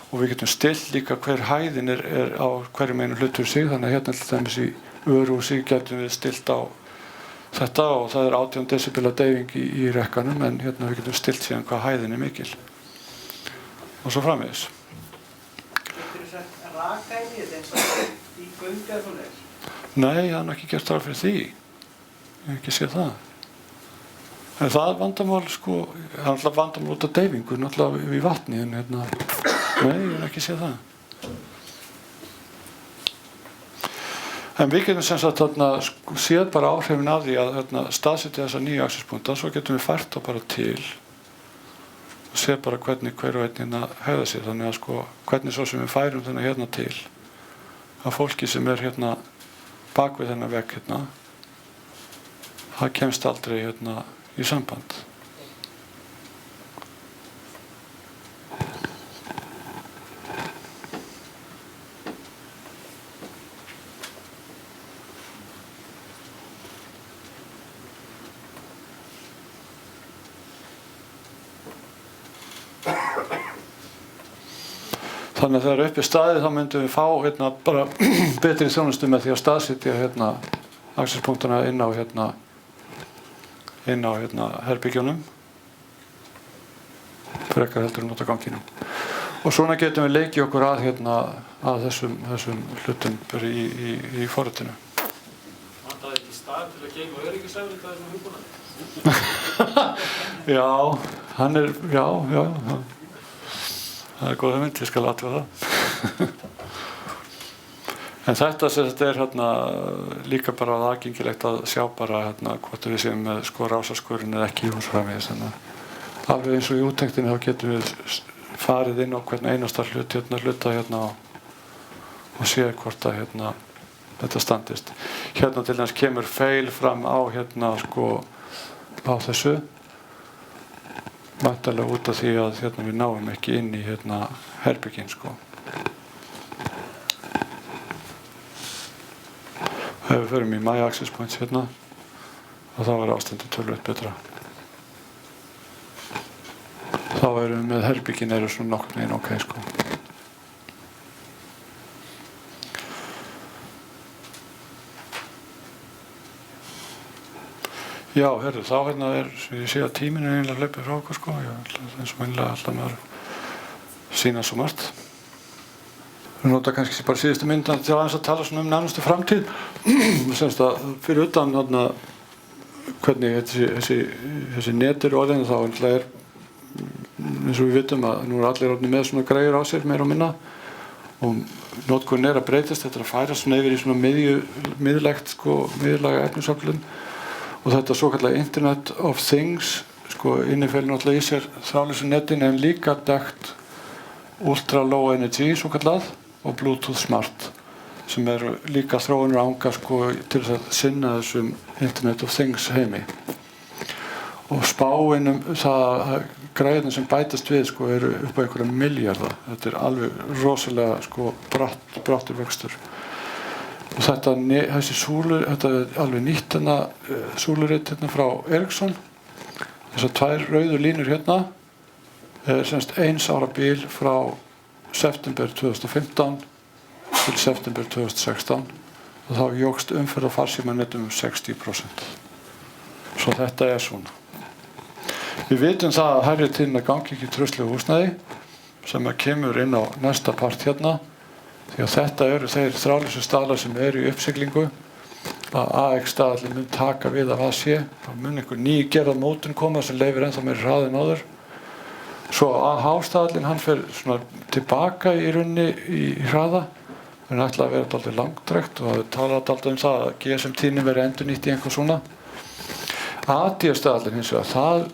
[SPEAKER 1] Og við getum stillt líka hver hæðin er á hverjum einu hlutur sig, þannig að hérna til dæmis í vöruhúsi getum við stillt á þetta og það er 18 decibela deyfing í rekkanum, en hérna við getum stillt síðan hvað hæðin er mikil. Og svo framvegis.
[SPEAKER 4] Raka inn í þetta eins og í göngu eða svona?
[SPEAKER 1] Nei, það er ekki gert ráð fyrir því. Ég hef ekki séð það. En það er vandamál, sko, það er alltaf vandamál út af deyfingu, náttúrulega í vatni, en hérna, nei, ég hef ekki séð það. En við getum sem sagt þarna séð bara áhrifin af því að staðsetja þessa nýju axis-punkta, svo getum við fært það bara til og séð bara hvernig hver og einn hérna hegða sér, þannig að sko hvernig svo sem við færum þennan hérna til að fólki sem er hérna bak við þennan vegg hérna, það kemst aldrei hérna í samband. Þannig að þegar upp er staðið þá myndum við fá hérna bara betri þjónustu með því að staðsetja hérna axis-punktana inn á herbyggjunum frekar heldur en út á ganginum. Og svona getum við leikið okkur að að þessum hlutum bara í forritinu.
[SPEAKER 5] Vantaði ekki stað til að geyma öryggisafrit að þessum hugbúnaði?
[SPEAKER 1] Já, hann já. Það er góð hugmynd, ég skal athuga það. En þetta sem þetta er líka bara aðgengilegt að sjá bara hvort við séum með rásaskurinn eða ekki og svo framvegis. Alveg eins og í úttektinni þá getum við farið inn á hvern einasta hluta og séð hvort að þetta standist. Til dæmis kemur fail fram á á þessu. Væntanlega út af því að við náum ekki inn í herbergin Ef við förum í My Access Points og þá er ástandið töluvert betra. Þá erum við með herbergin svona nokkurn veginn ok Já, heyrðu, þá ég sé að tíminn er eiginlega hlaupið frá okkur eins og eiginlega alltaf maður sýna svo margt. Við nota kannski bara síðustu myndina til aðeins að tala svona nánustu framtíð. Semst að fyrir utan hvernig þessi net eru orðin þá eins og við vitum að nú allir orðnir með svona græjur á sér meira og minna og notkun að breytast, þetta að færa svona yfir í svona miðlæga efnisöflun. Og þetta svokallaða Internet of Things innifelur náttúrulega í sér þráðlausu netin en líka dægt Ultra Low Energy svokallað og Bluetooth Smart sem eru líka þróunir anga til þess að sinna þessum Internet of Things heimi. Og spáin það græðin sem bætast við eru upp á einhverja milljarða. Þetta er alveg rosalega brattur vöxtur. Og þetta er alveg nýtt súluritt frá Ericsson. Þessar tvær rauðu línur er semst 1 ára bil frá september 2015 til september 2016 og þá jókst umferð á farsímanetum 60%. Svo þetta er svona. Við vitum það að hærri tíðina gangi ekki traustlegu húsnæði sem kemur inn á næsta part því að þetta eru þeir þráðlausu staðlar sem eru í uppsiglingu að AX staðallinn mun taka við af AC þá mun einhver nýgerða mótun koma sem leyfir ennþá meiri hraði en áður svo AH staðallinn hann fer svona tilbaka í rauninni í hraða en ætla að vera dálítið langdrægt og það tala dálítið það að GSM-tíðnin verið endurnýtt í einhver svona AD staðallinn hins vegar það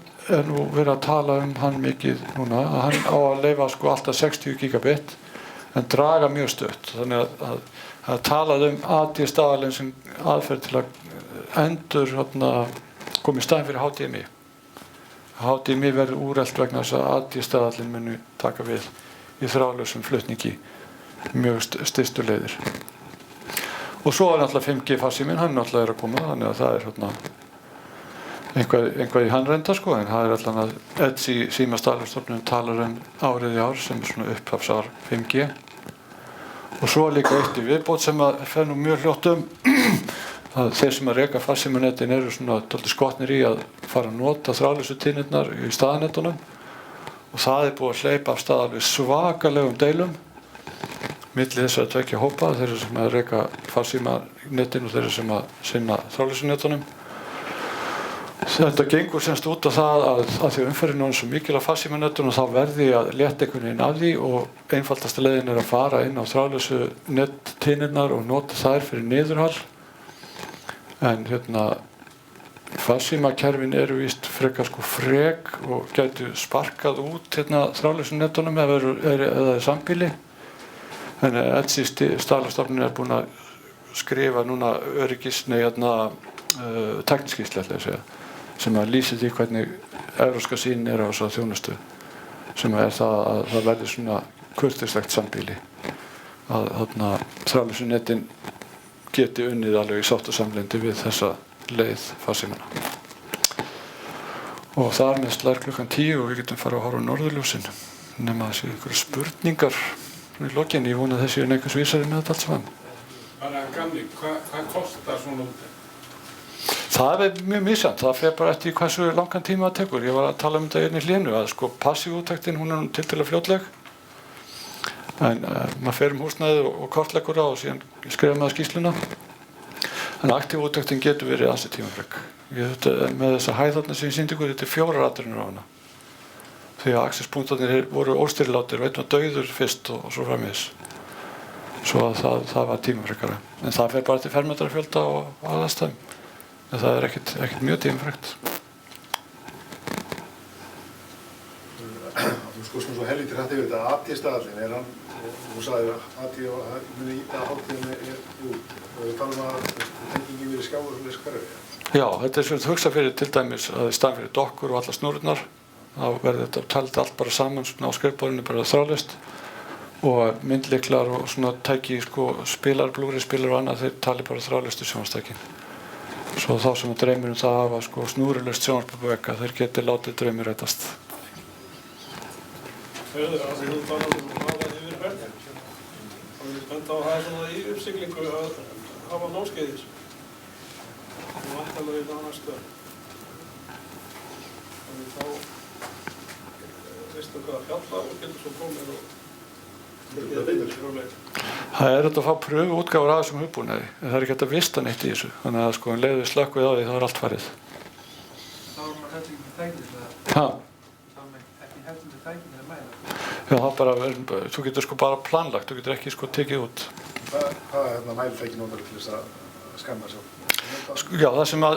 [SPEAKER 1] nú verið að tala hann mikið núna að hann á að leyfa alltaf 60 gigabit en draga mjög stutt. Þannig að talað AD staðalinn sem aðferð til að endur koma í staðinn fyrir HDMI. HDMI verður úrelt vegna þess að AD staðalinn muni taka við í þráðlausum flutningi mjög stystu leiðir. Og svo er náttúrulega 5G farsíminn, hann náttúrulega að koma, þannig að það er einhvað í handrenda en það er allan að EDSI símastaflastofnun talar árið í ár sem er svona upphafsár 5G og svo er líka eitt í viðbót sem að fer nú mjög hljótt að þeir sem að reka farsímanetin eru svona dálítið skotnir í að fara að nota þráðlausu tíðnirnar í staðanetunum og það er búið að hleypa af stað alveg svakalegum deilum milli þessara tveggja hópa, þeirra sem að reka farsímanetin og þeirra sem að sinna þráðlausu netunum. Þetta gengur semst út á það að því umferðin er svo mikil af farsímanetunum þá verði að létta einhvern veginn af því og einfaldasta leiðin er að fara inn á þráðlausu nettíðnirnar og nota þær fyrir niðurhal. En farsímakerfin eru víst frekar frek og gætu sparkað út þráðlausu netunum ef það er sambýli. En EDSI staðlastofnun er búin að skrifa núna tækniskýrslu ætla ég að segja sem að lýsi því hvernig evrópska sýnin er á þessa þjónustu sem er það að það verði svona kurteislegt sambýli að þráðlausu netin geti unnið alveg í sátt og samlyndi við þessa leið farsímanna. Og þar með slær klukkan 10 og við getum farið að horfa á norðurljósin nema að séu einhverju spurningar í lokin, ég vona þessi einhvers vísari með þetta allt saman.
[SPEAKER 5] Bara gamli, hvað kostar svona út?
[SPEAKER 1] Það er mjög misjafnt, það fer bara eftir hversu langan tíma það tekur. Ég var að tala þetta í hlénu að passívúttektin hún er tiltölulega fljótleg En maður fer húsnæðið og kortleggur það og síðan skrifa maður skýrsluna. En aktív úttektin getur verið ansi tímafrek. Með þessa hæð þarna sem ég sýndi ykkur, þetta 4 atrenur á hana. Því að aksespunktarnir voru óstýrilátir og einn var dauður fyrst og svo framvegis. Svo að það var tímafrekara. En það fer bara til fermetrafjölda og aðastæðum. En það er ekkert mjög tímafrekt.
[SPEAKER 3] Þú skoðst nú svo helvítir hætti yfir þetta AT-staðallinn, hann, þú sagðir AT og muni íta hátíðinni út. Við talum að tengingin verið skjáður og lesa hverju.
[SPEAKER 1] Já, þetta er svona hugsa fyrir til dæmis að í staðinn fyrir dokkur og alla snúrurnar, þá verður þetta talið allt bara saman svona á skrifborðinu bara þráðlaust og myndlyklar og svona tæki spilar, Blu-ray-spilar og annað, þeir tali bara þráðlaust í sjónvarpstækin. Svo þá sem dreymir það að hafa snúrulaust sjónvarpaböka, þeir geti látið draumir rætast.
[SPEAKER 6] Hörður, að þú talar að hafa yfirferð. Og ég benda á að það svona í uppsiglingu að hafa náskeiðis. Og vantalega í það næstu. Þannig þá veistu hvað fjalla og getur svo komið og
[SPEAKER 1] Það er þetta að fá pröfu útgáfur af þessum hugbúnaði, en það er ekki hægt að vista neitt í þessu. Þannig að um leið við slökkvið á því þá er allt farið.
[SPEAKER 2] Þá er maður heldur ekki með tæknir það.
[SPEAKER 1] Ha?
[SPEAKER 2] Þá er maður ekki heldur með tæknir að mæla.
[SPEAKER 1] Já, það bara, þú getur bara planlagt, þú getur ekki tekið út.
[SPEAKER 3] Hvað er mæltæki notar til þess að skanna svo?
[SPEAKER 1] Já, það sem að,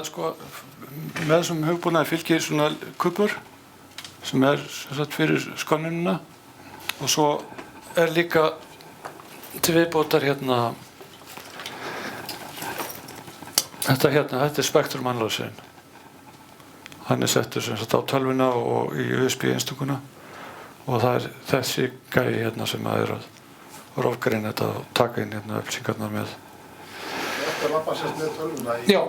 [SPEAKER 1] með þessum hugbúnaði fylgir svona kubbur sem er fyrir skannunina og svo er líka til viðbótar þetta er spektrum annálsinn. Hann er settur sem sagt á tölvuna og í USB einstunguna og það er þessi gæi sem að er að rofgreina þetta og taka inn upplýsingarnar með.
[SPEAKER 3] Þetta lappa sérst með tölvuna í...
[SPEAKER 1] Já.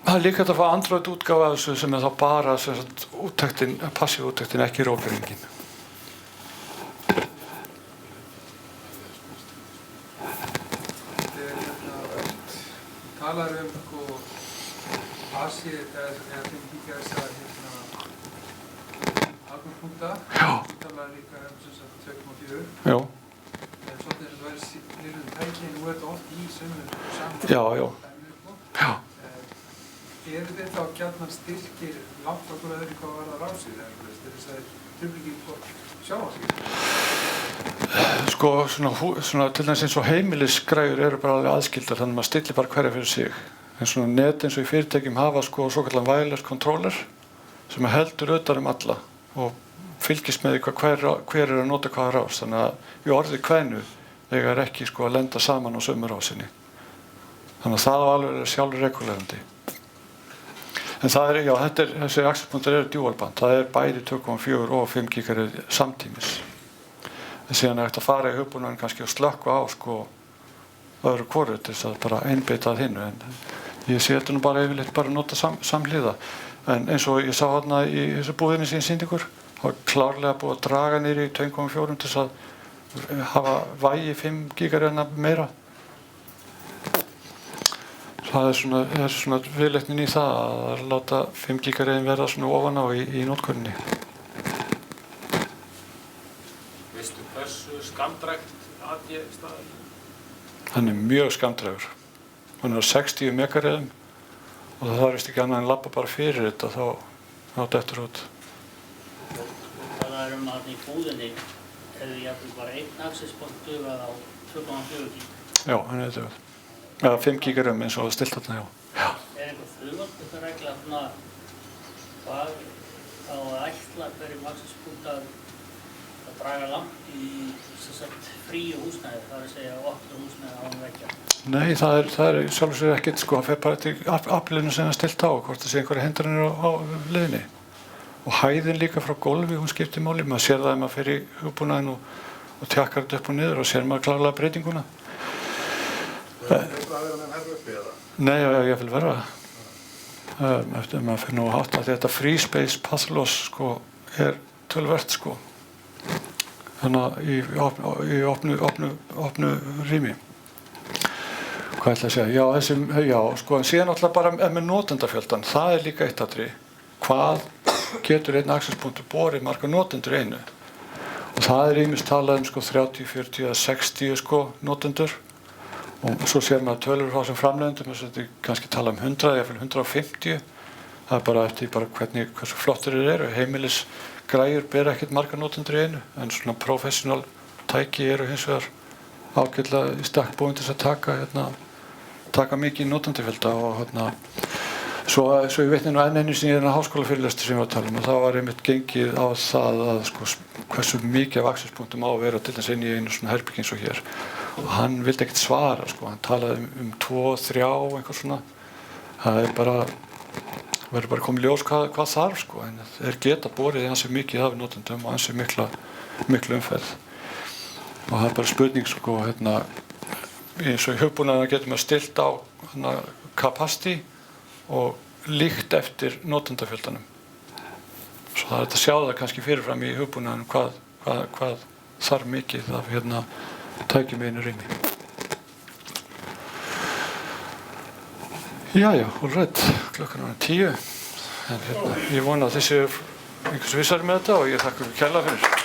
[SPEAKER 1] Það er líka hægt að fá Android útgáfa af þessu sem er þá bara sem sagt úttektin, passív úttektin, ekki rofgreiningin.
[SPEAKER 2] Talar Asi eða þeim líka þess að algangspunkta.
[SPEAKER 1] Já.
[SPEAKER 2] Þú talar líka sem sagt 2,4.
[SPEAKER 1] Já.
[SPEAKER 2] Svolítið þess að það væri nýrðum tæki, nú er þetta oft í sömu saman.
[SPEAKER 1] Já. Já.
[SPEAKER 2] Eru þið þá gjarnan styrkir langt okkur öðru hvað var það rásið eða þess að truflingin sjá á sig?
[SPEAKER 1] Svona til dæmis eins og heimilisgræjur eru bara alveg aðskildar, þannig að maður stillir bara hverja fyrir sig. En svona net eins og í fyrirtækjum hafa svokallan wireless controller sem heldur utan alla og fylgist með því hver er að nota hvaða rás. Þannig að í orði kveðnu þegar ekki að lenda saman á sömu rásinni. Þannig að það á alveg er sjálfregulerandi. En það er, þessi accesspunktar eru dual-band. Það er bæði 2,4 og 5 GHz samtímis. En síðan er hægt að fara í hugbúnaðinn kannski og slökkva á öðru hvoru til þess að bara einbeita að hinnu. En ég sé þetta nú bara yfirleitt bara að nota samhliða. En eins og ég sá þarna í þessu búðinni sem ég sýndi ykkur, þá er klárlega búið að draga niður í 2,4 til þess að hafa vægi 5 GHz meira. Það er svona viðleitnin í það að láta 5 GHz verða svona ofan á í notkuninni.
[SPEAKER 4] Veistu hversu skammdrægt AT-staðallinn?
[SPEAKER 1] Hann er mjög skammdrægur. Hann er á 60 MHz og það þarf ekki annað en labba bara fyrir þetta þá dettur út.
[SPEAKER 7] Það er að í búðinni hefur jafnvel bara einn accesspunkt dugað á 2,4 GHz.
[SPEAKER 1] Já, hann er dugað. Eða 5 GHz eins og stilt þarna, já.
[SPEAKER 7] Er eitthvað frumvarp regla hvað þá að ætla hverjum accesspunkt að draga langt í fríu húsnæði, það er að segja opnu húsnæði án veggja?
[SPEAKER 1] Nei, það er sjálfur sér ekkert, það fer bara til aflinu sem er stilt á, hvort það sé einhverja hindranir á leiðinni. Og hæðin líka frá gólfi, hún skiptir máli, maður sér það ef maður fer í hugbúnaðinn og tjakkar þetta upp og niður og sér maður klárlega breytinguna.
[SPEAKER 3] Er það að vera með herru uppi eða?
[SPEAKER 1] Nei, ég vil verða. Eftir maður fyrir nú að hátta að þetta free space path loss er töluvert þannig í opnu rými. Hvað ætla að segja? En síðan alltaf bara með notendafjöldan, það er líka eitt atriði. Hvað getur einn accesspunktur borið marga notendur einu? Og það ýmist talað sko 30, 40 eða 60 sko notendur. Og svo sér maður tölur frá sem framleiðendum, þess að þetta kannski tala 100 eða 150. Það bara eftir hversu flottir þeir eru. Heimilisgræjur bera ekkert margar notendur í einu, en svona professional tæki eru hins vegar ágætlega í stakk búin til að taka mikið notendafjölda og svo ég vitni nú enn einu sinni í þennan háskólafyrirlestur sem ég var að tala og þá var einmitt gengið á það að sko hversu mikið af accesspunktum á að vera til þess inn í einu svona herbyggi eins og hér og hann vildi ekkert svara sko, hann talaði 2, 3 eitthvað svona, það verður bara komið ljós hvað þarf sko, en þeir geta borið ansi mikið af notendum og ansi mikla umferð. Og það bara spurning sko, eins og í hugbúnaðina getur maður stilt á capacity og líkt eftir notendafjöldanum. Svo það er að sjá það kannski fyrirfram í hugbúnaðinum hvað þarf mikið af tækjum einu rými. Jæja, all right, klukkan er 10. En ég vona að þið séu einhvers vissari með þetta og ég þakka ykkur kærlega fyrir.